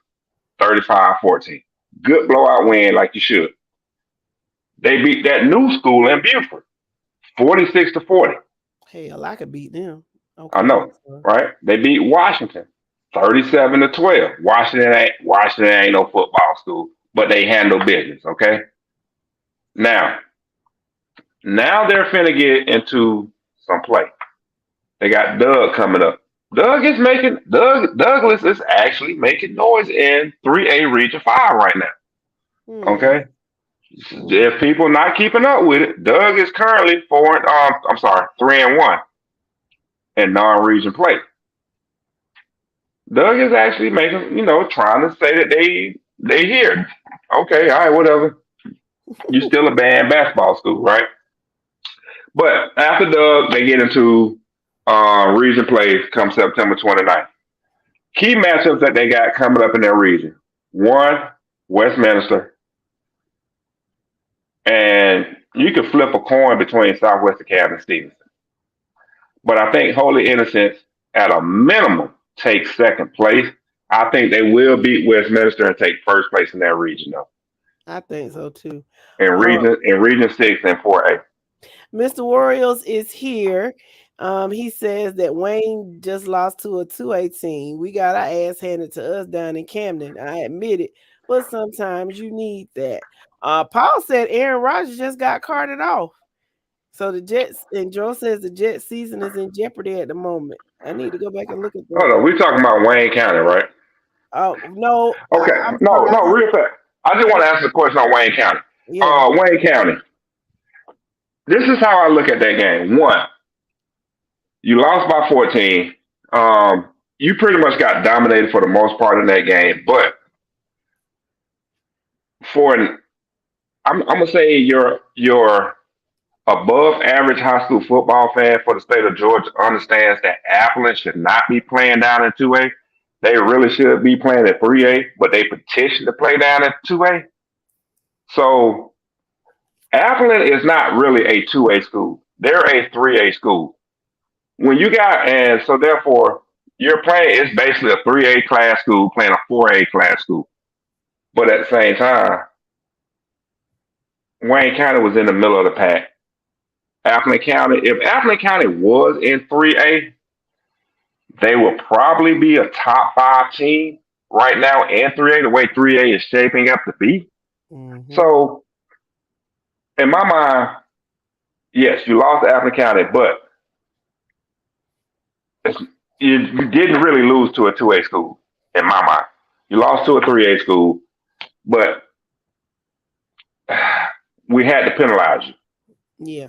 35-14. Good blowout win like you should. They beat that new school in Beaufort 46-40. Hell, I could beat them. Okay. I know, right? They beat Washington 37-12. Washington ain't no football school, but they handle business, okay? Now they're finna get into some play. They got Doug coming up. Douglas is actually making noise in 3A Region 5 right now. Okay? If people not keeping up with it, Doug is currently 3-1. in non-region play. Doug is actually making, trying to say that they here. Okay, all right, whatever. You still a band basketball school, right? But after Doug, they get into region play come September 29th. Key matchups that they got coming up in their region. One, Westminster. And you can flip a coin between Southwest DeKalb and Stevenson. But I think Holy Innocents, at a minimum, take second place. I think they will beat Westminster and take first place in their region, though. I think so too. In region 6 and 4A. Mr. Warriors is here. He says that Wayne just lost to a 2A team. We got our ass handed to us down in Camden. I admit it, but sometimes you need that. Paul said Aaron Rodgers just got carted off. So the Jets, and Joe says the Jets season is in jeopardy at the moment. I need to go back and look at that. Hold on, we're talking about Wayne County, right? Oh, no. Okay, no, real fast. I just want to ask a question on Wayne County. Yeah. Wayne County. This is how I look at that game. One, you lost by 14. You pretty much got dominated for the most part in that game. But I'm gonna say you're above average high school football fan for the state of Georgia understands that Appleton should not be playing down in 2A. They really should be playing at 3A, but they petitioned to play down at 2A. So Appleton is not really a 2A school. They're a 3A school. So therefore, you're playing, it's basically a 3A class school playing a 4A class school. But at the same time, Wayne County was in the middle of the pack. If Appleton County was in 3A, they will probably be a top 5 team right now in 3A, the way 3A is shaping up to be. Mm-hmm. So, in my mind, yes, you lost to Appleton County, but you didn't really lose to a 2A school, in my mind. You lost to a 3A school, but we had to penalize you. Yeah.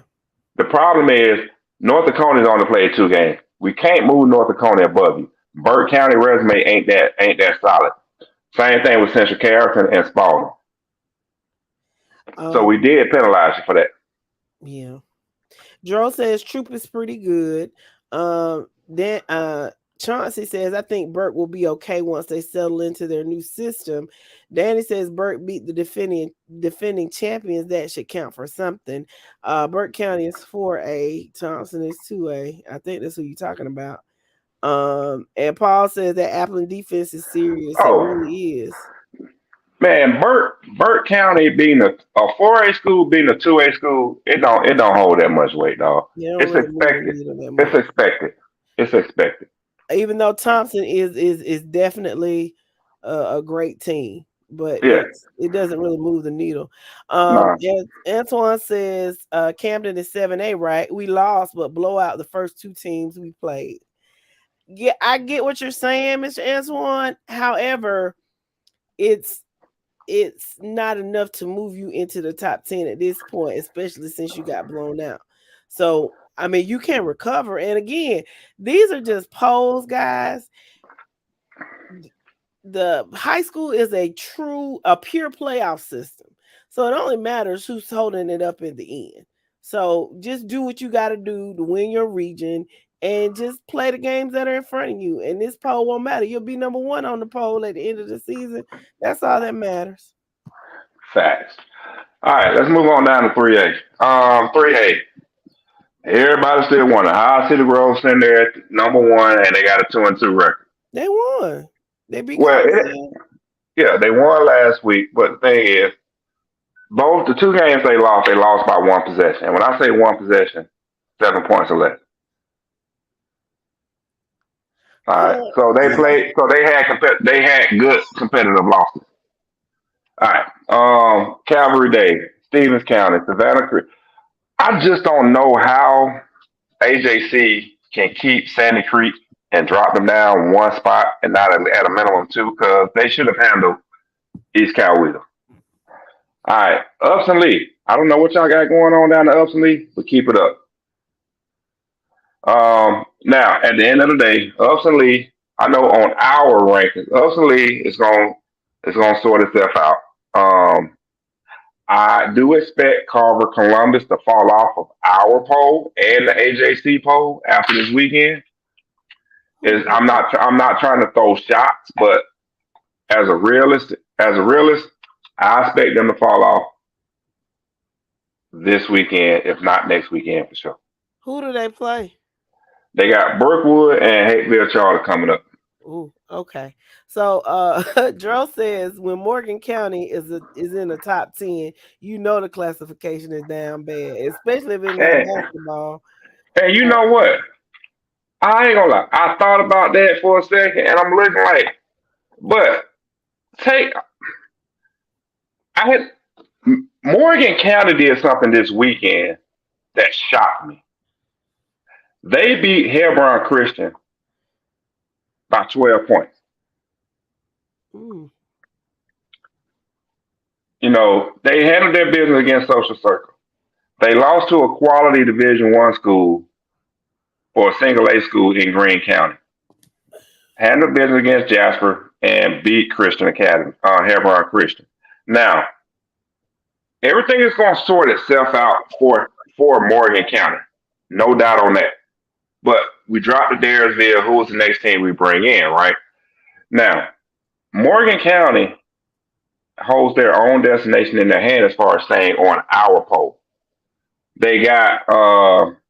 The problem is North Dakota's only played 2 games. We can't move North Dakota above you. Burke County resume ain't that solid. Same thing with Central Carrollton and Spalding. So we did penalize you for that. Yeah. Drew says Troop is pretty good. Then Chauncey says, I think Burke will be okay once they settle into their new system. Danny says Burke beat the defending champions. That should count for something. Burke County is 4A. Thompson is 2A. I think that's who you're talking about. And Paul says that Appleton defense is serious. It really is. Man, Burke County being a 4A school, being a 2A school, it don't hold that much weight, dog. It's expected. It's expected. Even though Thompson is definitely a great team, but it doesn't really move the needle. Antoine says Camden is 7A, right? We lost, but blow out the first 2 teams we played. Yeah, I get what you're saying, Mr. Antoine. However, it's not enough to move you into the top 10 at this point, especially since you got blown out. So, I mean, you can recover. And again, these are just polls, guys. The high school is a pure playoff system. So it only matters who's holding it up in the end. So just do what you got to do to win your region and just play the games that are in front of you. And this poll won't matter. You'll be number 1 on the poll at the end of the season. That's all that matters. Facts. All right, let's move on down to 3A. 3A. Everybody still won. Ohio City Grove sitting there at number 1, and they got a 2-2 record. They won. They beat. They won last week. But the thing is, both the 2 games they lost by 1 possession. And when I say 1 possession, 7 points or less. All right. So they played. So they had good competitive losses. All right. Calvary Day, Stevens County, Savannah Creek. I just don't know how AJC can keep Sandy Creek and drop them down 1 spot and not at a minimum 2, because they should have handled East Coweta. All right, Upson Lee. I don't know what y'all got going on down to Upson Lee, but keep it up. Now at the end of the day, Upson Lee, I know on our rankings, Upson Lee is going to sort itself out. I do expect Carver Columbus to fall off of our poll and the AJC poll after this weekend. I'm not trying to throw shots, but as a realist, I expect them to fall off this weekend, if not next weekend for sure. Who do they play? They got Brookwood and Hateville Charter coming up. Ooh, okay. So Dro says when Morgan County is in the top 10, you know the classification is down bad, especially if it's not basketball. Hey, you know what? I ain't gonna lie. I thought about that for a second, and I'm looking like, but Morgan County did something this weekend that shocked me. They beat Hebron Christian by 12 points. Ooh. You know, they handled their business against Social Circle. They lost to a quality Division I school or a single A school in Greene County. Handled business against Jasper and beat Christian Academy, Hebron Christian. Now, everything is going to sort itself out for Morgan County. No doubt on that. But we dropped to Daresville. Who was the next team we bring in, right? Now, Morgan County holds their own destination in their hand as far as staying on our poll. They got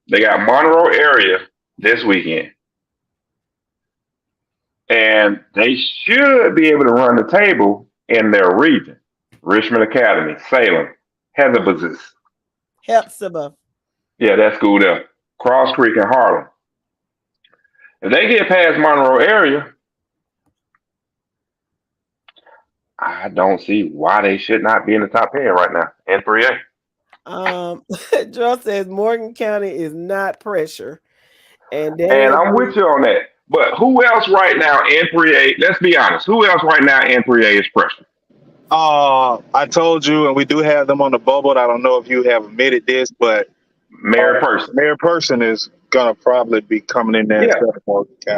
Monroe area this weekend. And they should be able to run the table in their region. Richmond Academy, Salem, Heatherbuses. Hepzibah. Yeah, that school there. Cross Creek and Harlem. If they get past Monroe area, I don't see why they should not be in the top 10 right now in 3A. Joe says Morgan County is not pressure. And I'm with you on that. But who else right now in 3A? Let's be honest. Who else right now in 3A is pressure? I told you, and we do have them on the bubble. I don't know if you have admitted this, but Mary Person. Mary Person is gonna probably be coming in there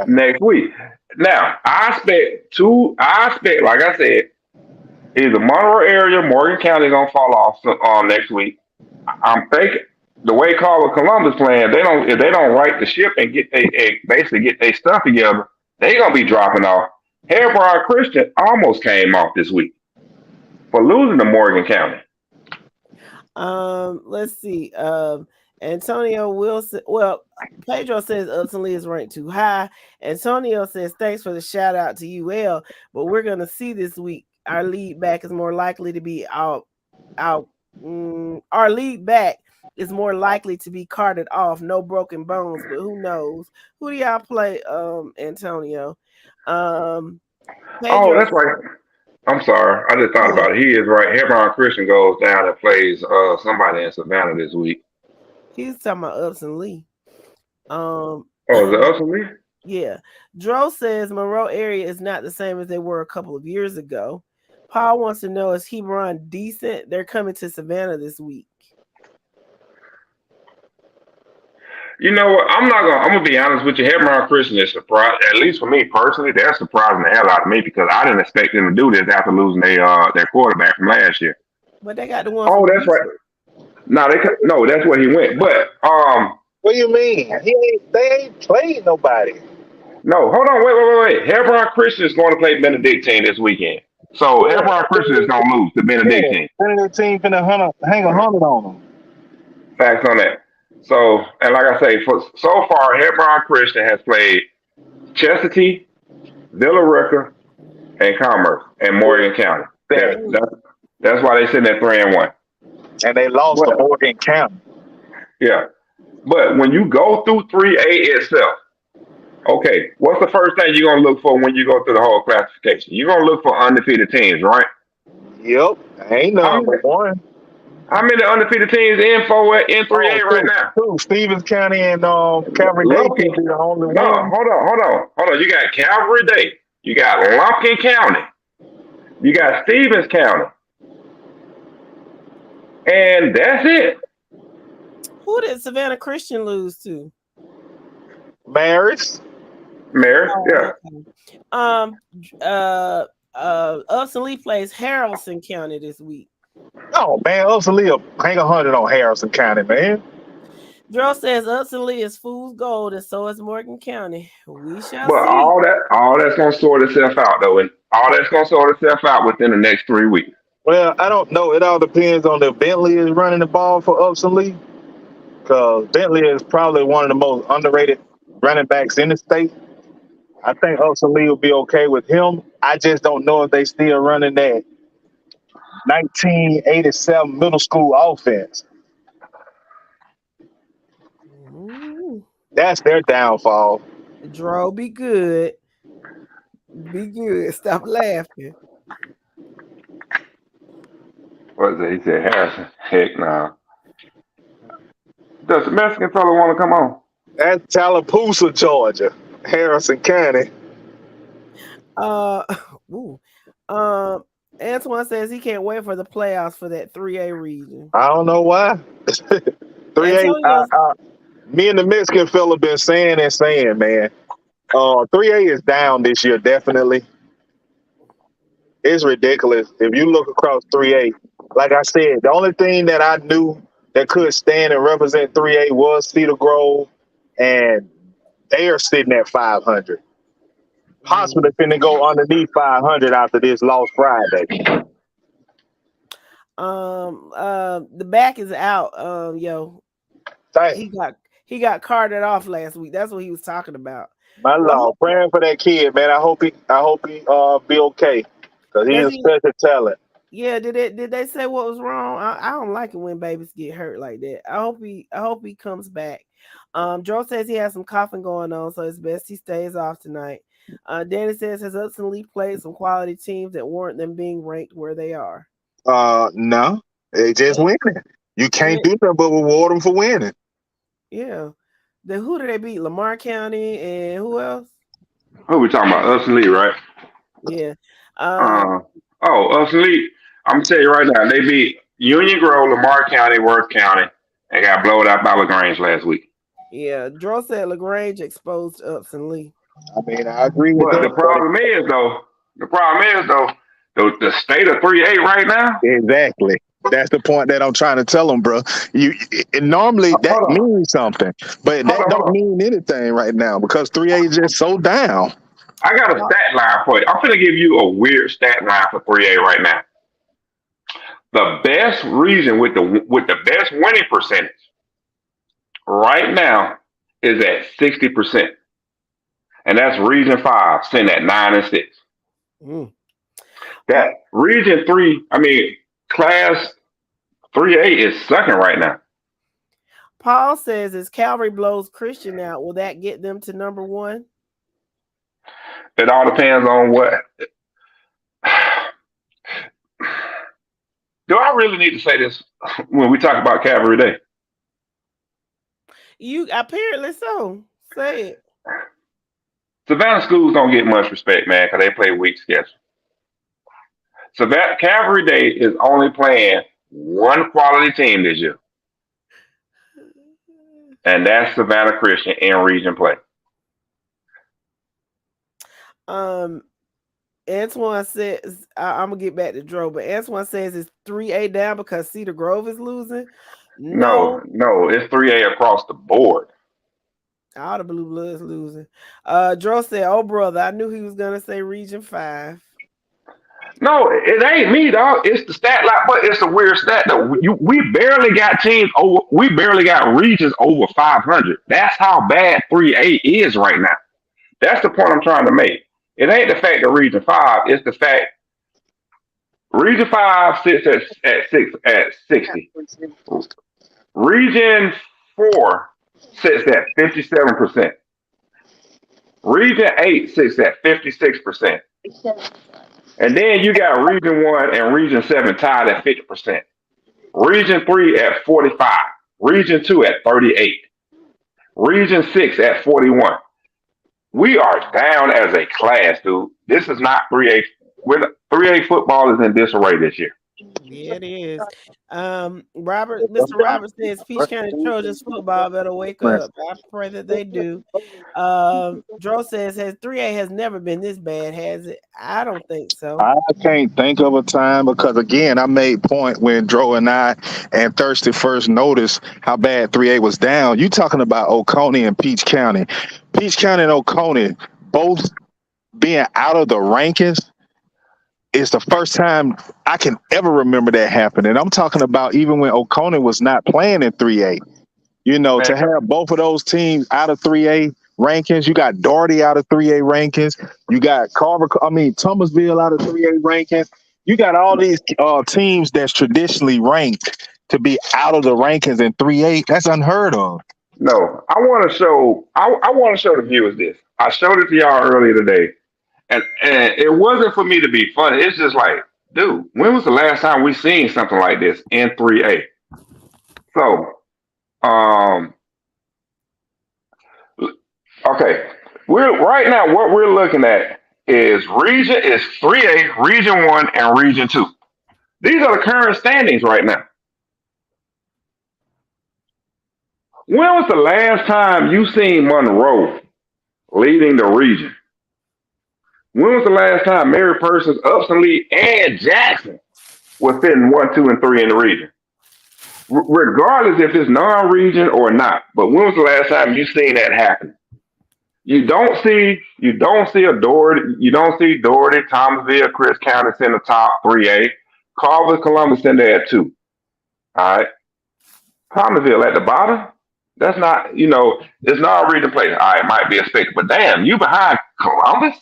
next week. Now, I expect, like I said, either Monroe area, Morgan County gonna fall off next week. I'm thinking the way Carver Columbus playing, if they don't right the ship and basically get their stuff together, they gonna be dropping off. Hebron Christian almost came off this week for losing to Morgan County. Let's see. Antonio Wilson. Well, Pedro says Upson Lee is ranked too high. Antonio says thanks for the shout out to UL, but we're gonna see this week. Our lead back is more likely to be out. Our lead back is more likely to be carted off. No broken bones, but who knows? Who do y'all play, Antonio? Pedro, that's right. I'm sorry. I just thought about it. He is right. Hebron Christian goes down and plays somebody in Savannah this week. He's talking about Upson Lee. Is it Upson Lee? Yeah. Dro says Monroe area is not the same as they were a couple of years ago. Paul wants to know, is Hebron decent? They're coming to Savannah this week. You know what? I'm gonna be honest with you. Hebron Christian is surprised, at least for me personally, they're surprising the hell out of me because I didn't expect them to do this after losing their quarterback from last year. But they got the one. Oh, that's right. No, that's where he went. But what do you mean? They ain't played nobody. No, hold on, wait. Hebron Christian is going to play Benedictine this weekend. So Hebron Christian is going to lose to Benedictine. Benedictine finna hang 100 on them. Facts on that. So, and like I say, so far, Hebron Christian has played Chestatee, Villa Rica, and Commerce in Morgan County. That's why they sitting at 3-1. And they lost to Morgan County. Yeah. But when you go through 3A itself, okay, what's the first thing you're going to look for when you go through the whole classification? You're going to look for undefeated teams, right? Yep. Ain't number one. How many undefeated teams in 3A right now? Two. Stevens County and Calvary Day can be the only one. No, hold on. You got Calvary Day. You got Lumpkin County. You got Stevens County. And that's it. Who did Savannah Christian lose to? Maris. Mary, yeah. Upson Lee plays Harrison County this week. Oh man, Upson Lee hang 100 on Harrison County, man. Dro says Upson Lee is fool's gold, and so is Morgan County. We shall But see. all that's gonna sort itself out though, and all that's gonna sort itself out within the next 3 weeks. Well, I don't know. It all depends on if Bentley is running the ball for Upson Lee, because Bentley is probably one of the most underrated running backs in the state. I think Upson Lee will be okay with him. I just don't know if they still running that 1987 middle school offense. Ooh. That's their downfall. Dro, be good. Be good. Stop laughing. What is it? He said Harrison. Heck no. Does the Mexican fellow want to come on? That's Tallapoosa, Georgia. Harrison County. Ooh. Antoine says he can't wait for the playoffs for that 3A region. I don't know why. 3A. Me and the Mexican fella been saying, man. 3A is down this year, definitely. It's ridiculous. If you look across 3A, like I said, the only thing that I knew that could stand and represent 3A was Cedar Grove, and they are sitting at 500. Hospital finna go underneath 500 after this lost Friday. The back is out. He got carted off last week. That's what he was talking about. My Lord, praying for that kid, man. I hope he be okay, because he is such a talent. Yeah, did they say what was wrong? I don't like it when babies get hurt like that. I hope he comes back. Joe says he has some coughing going on, so it's best he stays off tonight. Danny says has Upson Lee played some quality teams that warrant them being ranked where they are. No, they just winning. You can't do nothing but reward them for winning. Yeah. Who did they beat? Lamar County and who else? Who we talking about? Upson Lee, right? Yeah. Upson Lee. I'm gonna tell you right now, they beat Union Grove, Lamar County, Worth County, and got blown out by LaGrange last week. Yeah, Dro said LaGrange exposed Upson Lee. I mean, I agree with that. The problem is the state of 3A right now. Exactly. That's the point that I'm trying to tell them, bro. Normally that means something, but that don't mean anything right now because 3A is just so down. I got a stat line for you. I'm going to give you a weird stat line for 3A right now. The best region with the best winning percentage right now is at 60%. And that's Region 5, sitting at 9-6. That Region 3, Class 3A is second right now. Paul says, as Calvary blows Christian out, will that get them to number 1? It all depends on what. Do I really need to say this when we talk about Calvary Day? You apparently so. Say it. Savannah schools don't get much respect, man, because they play weak schedule. So that Calvary Day is only playing one quality team this year. And that's Savannah Christian in region play. Antoine says, I'm going to get back to Dro, but Antoine says it's 3A down because Cedar Grove is losing. No, it's 3A across the board. All the Blue Bloods losing. Dro said, oh, brother, I knew he was going to say Region 5. No, it ain't me, dog. It's the stat line, but it's a weird stat. We barely got teams over. We barely got regions over 500. That's how bad 3A is right now. That's the point I'm trying to make. It ain't the fact that Region 5. It's the fact Region 5 sits at 60. Region 4 sits at 57%. Region 8 sits at 56%. And then you got Region 1 and Region 7 tied at 50%. Region 3 at 45. Region 2 at 38. Region 6 at 41. We are down as a class, dude. This is not 3A. 3A football is in disarray this year. Yeah, it is. Mr. Robert says Peach County Trojans football better wake up. I pray that they do. Dro says has 3A has never been this bad, has it? I don't think so. I can't think of a time because again, I made point when Dro and I and Thirsty first noticed how bad 3A was down. You talking about Oconee and Peach County. Peach County and Oconee both being out of the rankings is the first time I can ever remember that happening. I'm talking about even when Oconee was not playing in 3A. You know, to have both of those teams out of 3A rankings, you got Doherty out of 3A rankings, you got Thomasville out of 3A rankings. You got all these teams that's traditionally ranked to be out of the rankings in 3A. That's unheard of. No, I want to show. I want to show the viewers this. I showed it to y'all earlier today, and it wasn't for me to be funny. It's just like, dude, when was the last time we seen something like this in 3A? So, okay, right now what we're looking at is 3A, Region 1, and Region 2. These are the current standings right now. When was the last time you seen Monroe leading the region? When was the last time Mary Persons, Upson Lee, and Jackson were sitting 1, 2, and 3 in the region? Regardless if it's non-region or not. But when was the last time you seen that happen? You don't see a Doherty, you don't see Doherty, Thomasville, Chris County in the top 3A. Carver, Columbus in there at 2. All right. Thomasville at the bottom. That's not, it's not a region play. All right, it might be expected, but damn, you behind Columbus?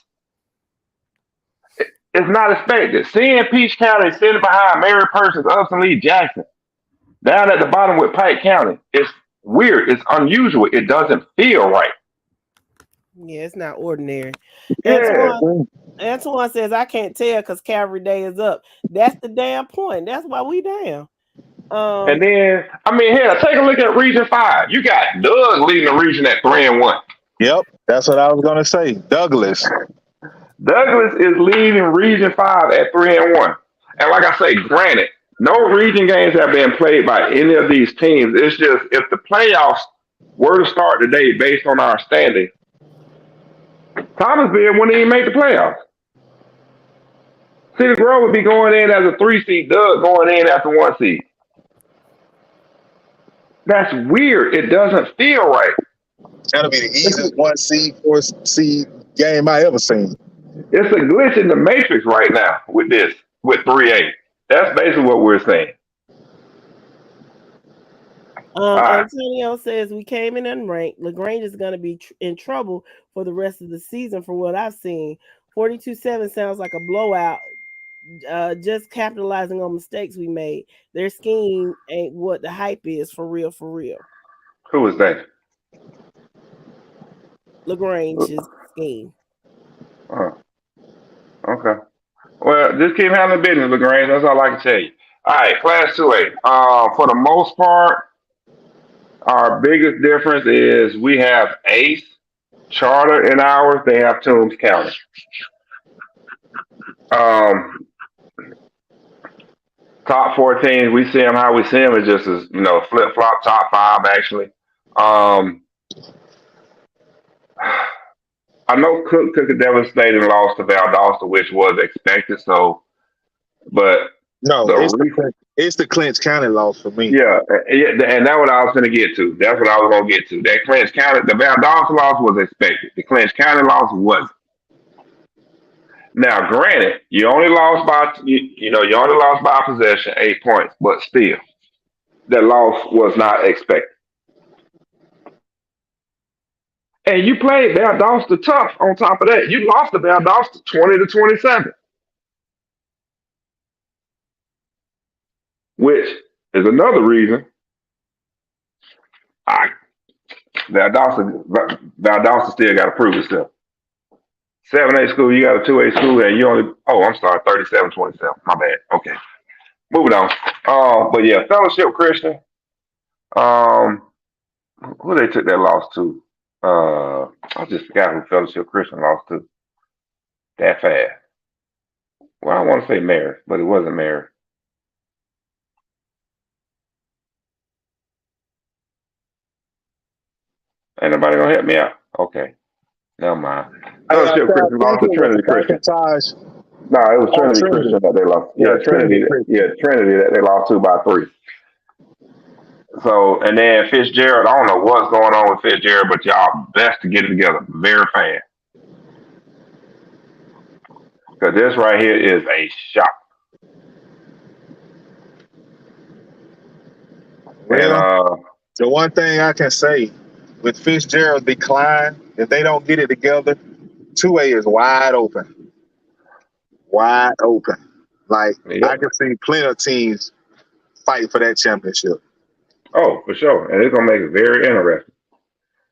It's not expected. Seeing Peach County sitting behind Mary Persons, Upson Lee, Jackson, down at the bottom with Pike County, it's weird. It's unusual. It doesn't feel right. Yeah, it's not ordinary. Yeah. Antoine says, I can't tell because Calvary Day is up. That's the damn point. That's why we down. And then, here, take a look at Region 5. You got Doug leading the region at 3-1. Yep, that's what I was going to say. Douglas is leading Region 5 at 3-1. And like I say, granted, no region games have been played by any of these teams. It's just if the playoffs were to start today based on our standing, Thomasville wouldn't even make the playoffs. Cedar Grove would be going in as a 3 seed, Doug going in as a 1 seed. That's weird. It doesn't feel right. That'll be the easiest 1 seed, 4 seed game I ever seen. It's a glitch in the matrix right now with 3A. That's basically what we're saying. Antonio says we came in unranked. LaGrange is going to be in trouble for the rest of the season from what I've seen. 42-7 sounds like a blowout. Just capitalizing on mistakes we made. Their scheme ain't what the hype is for real. Who is that? LaGrange's scheme. Okay. Well, just keep handling business, LaGrange. That's all I can tell you. All right, Class 2A. For the most part, our biggest difference is we have Ace, Charter in ours. They have Toombs County. Top 14, we see them how we see them. It's just as flip-flop top 5 actually. I know Cook took a devastating loss to Valdosta, which was expected. So, but no, it's the Clinch County loss for me. Yeah, and that's what I was going to get to. That's what I was going to get to. That Clinch County, the Valdosta loss was expected. The Clinch County loss wasn't. Now, granted, you only lost by possession, 8 points, but still, that loss was not expected. And you played Valdosta tough on top of that. You lost to Valdosta 20-27, which is another reason Valdosta still got to prove itself. 7A school, you got a 2A school, and you only, 37-27. My bad. Okay. Moving on. But yeah, Fellowship Christian. Who they took that loss to? I just forgot who Fellowship Christian lost to. That fast. Well, I want to say Mary, but it wasn't Mary. Ain't nobody gonna help me out. Okay, never mind. Hey, I Fellowship Christian think lost to it was Trinity Christian. Sabotage No, it was or Trinity Trinity. Christian that they lost. Yeah, Trinity. Christian. Trinity that they lost to by 3. So, and then Fitzgerald, I don't know what's going on with Fitzgerald, but y'all best to get it together very fast. Because this right here is a shock. Well, And the one thing I can say with Fitzgerald's decline, if they don't get it together, 2A is wide open. Wide open. Like, I can see plenty of teams fight for that championship. oh, for sure. And it's gonna make it very interesting.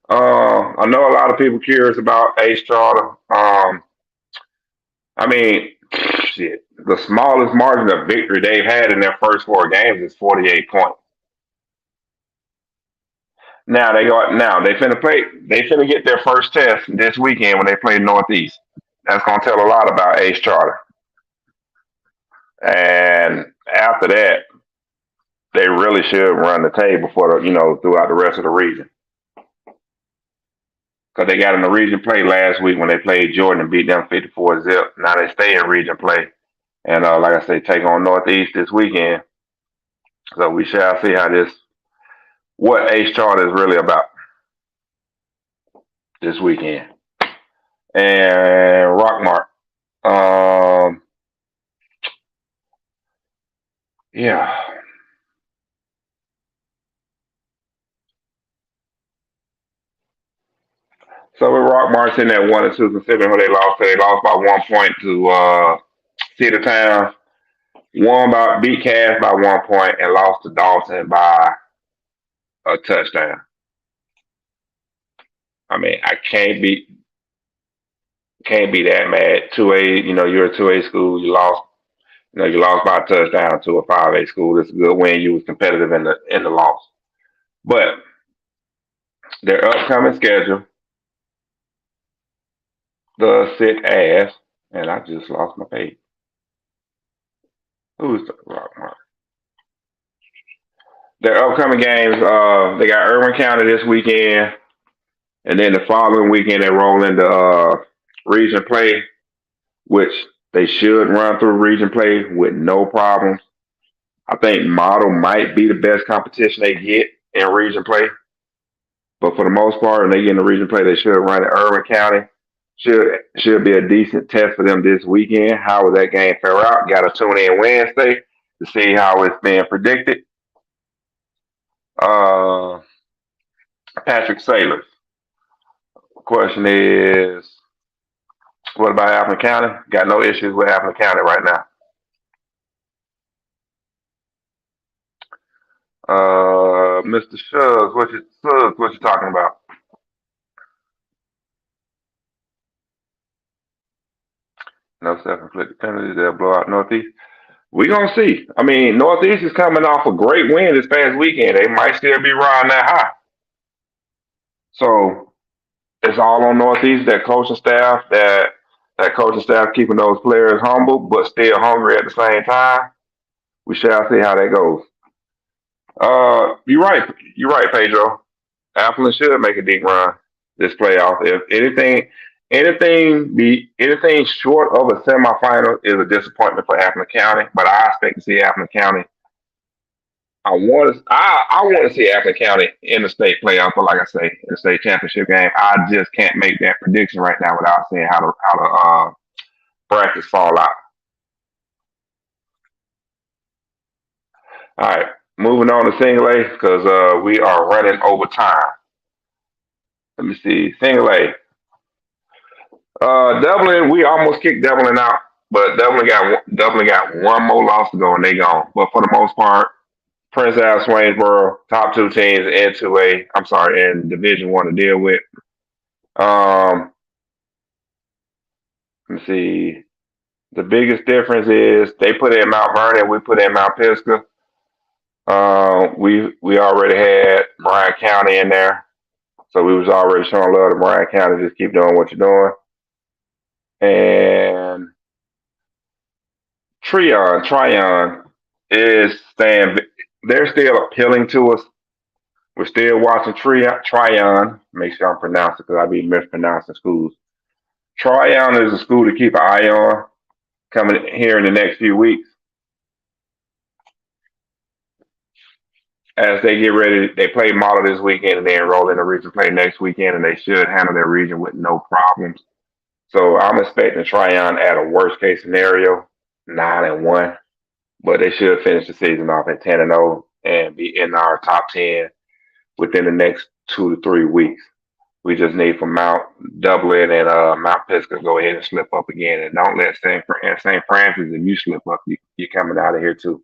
I know a lot of people curious about Ace Charter. I mean, shit. The smallest margin of victory they've had in their first 4 games is 48 points. Now they finna get their first test this weekend when they play Northeast. That's gonna tell a lot about Ace Charter. And after that, they really should run the table for throughout the rest of the region. Because they got in the region play last week when they played Jordan and beat them 54-0. Now they stay in region play. And like I say, take on Northeast this weekend. So we shall see what Ace Charter is really about this weekend. And Rockmart. Yeah. So with Rockmart's in that 1-2, considering who they lost by 1 point to Cedartown. Beat Cass by 1 point and lost to Dalton by a touchdown. I mean, I can't be that mad. 2A, you're a 2A school. You lost by a touchdown to a 5A school. That's a good win. You was competitive in the loss. But their upcoming schedule, the sick ass, and I just lost my page. Who's the Rockmart? Their upcoming games, they got Irwin County this weekend, and then the following weekend they roll into region play, which they should run through region play with no problems. I think Model might be the best competition they get in region play, but for the most part, when they get in the region play, they should run in Irwin County. Should be a decent test for them this weekend. How will that game fare out? Got to tune in Wednesday to see how it's being predicted. Patrick Sailors. Question is, what about Appleton County? Got no issues with Appleton County right now. Mr. Suggs, what you talking about? No self-inflicted penalties. They'll blow out Northeast. We're going to see. I mean, Northeast is coming off a great win this past weekend. They might still be riding that high. So it's all on Northeast, that coaching staff keeping those players humble, but still hungry at the same time. We shall see how that goes. You're right, Pedro. Appleton should make a deep run this playoff. If anything short of a semifinal is a disappointment for Appleton County, but I expect to see Appleton County. I want to see Appleton County in the state playoff, but like I say, in the state championship game, I just can't make that prediction right now without seeing how the brackets fall out. All right, moving on to single A because we are running over time. Let me see, single A. Dublin, we almost kicked Dublin out, but Dublin got one more loss to go and they gone. But for the most part, Prince Albert, Swainsboro, top 2 teams in Division 1 to deal with. Let me see. The biggest difference is they put in Mount Vernon, we put in Mount Pisgah. We already had Bryan County in there, so we was already showing love to Bryan County. Just keep doing what you're doing. And Tryon is staying. They're still appealing to us. We're still watching Tryon. Make sure I'm pronouncing because I be mispronouncing schools. Tryon is a school to keep an eye on coming here in the next few weeks. As they get ready, they play model this weekend and they enroll in the region play next weekend, and they should handle their region with no problems. So I'm expecting Tryon at a worst case scenario, 9-1, but they should finish the season off at 10-0 and be in our top 10 within the next 2 to 3 weeks. We just need for Mount Dublin and Mount Pisgah go ahead and slip up again, and don't let St. Francis, if you slip up, you're coming out of here too.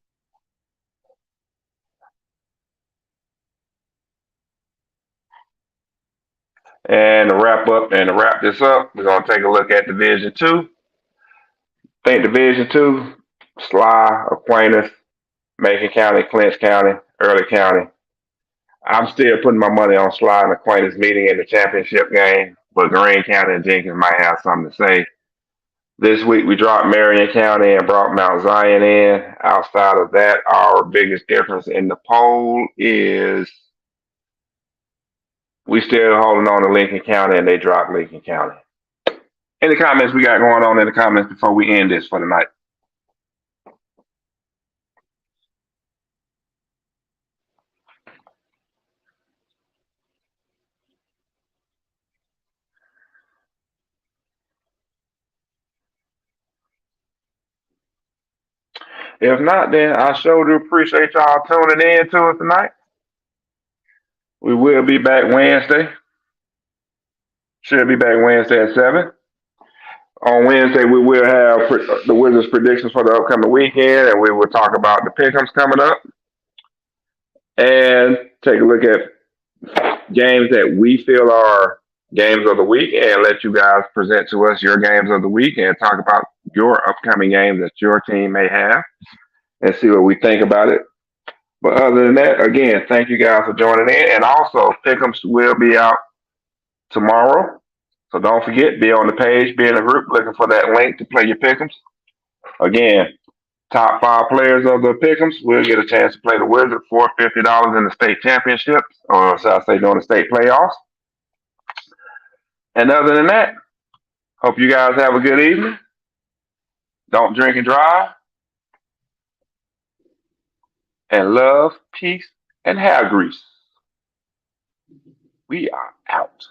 And to wrap this up, we're gonna take a look at Division 2. I think Division 2, Sly, Aquinas, Macon County, Clinch County, Early County. I'm still putting my money on Sly and Aquinas meeting in the championship game, but Greene County and Jenkins might have something to say. This week we dropped Marion County and brought Mount Zion in. Outside of that, our biggest difference in the poll is we still holding on to Lincoln County, and they dropped Lincoln County. Any comments we got going on in the comments before we end this for the night? If not, then I sure do appreciate y'all tuning in to us tonight. We will be back Wednesday. Should be back Wednesday at 7. On Wednesday, we will have the Wizards' predictions for the upcoming weekend, and we will talk about the pick'ems coming up and take a look at games that we feel are games of the week and let you guys present to us your games of the week and talk about your upcoming games that your team may have and see what we think about it. But other than that, again, thank you guys for joining in. And also, pick'ems will be out tomorrow. So don't forget, be on the page, be in the group, looking for that link to play your pick'ems. Again, top 5 players of the pick'ems will get a chance to play the Wizards for $50 in the state championships, or should I say during the state playoffs. And other than that, hope you guys have a good evening. Don't drink and drive. And love, peace, and hair grease. We are out.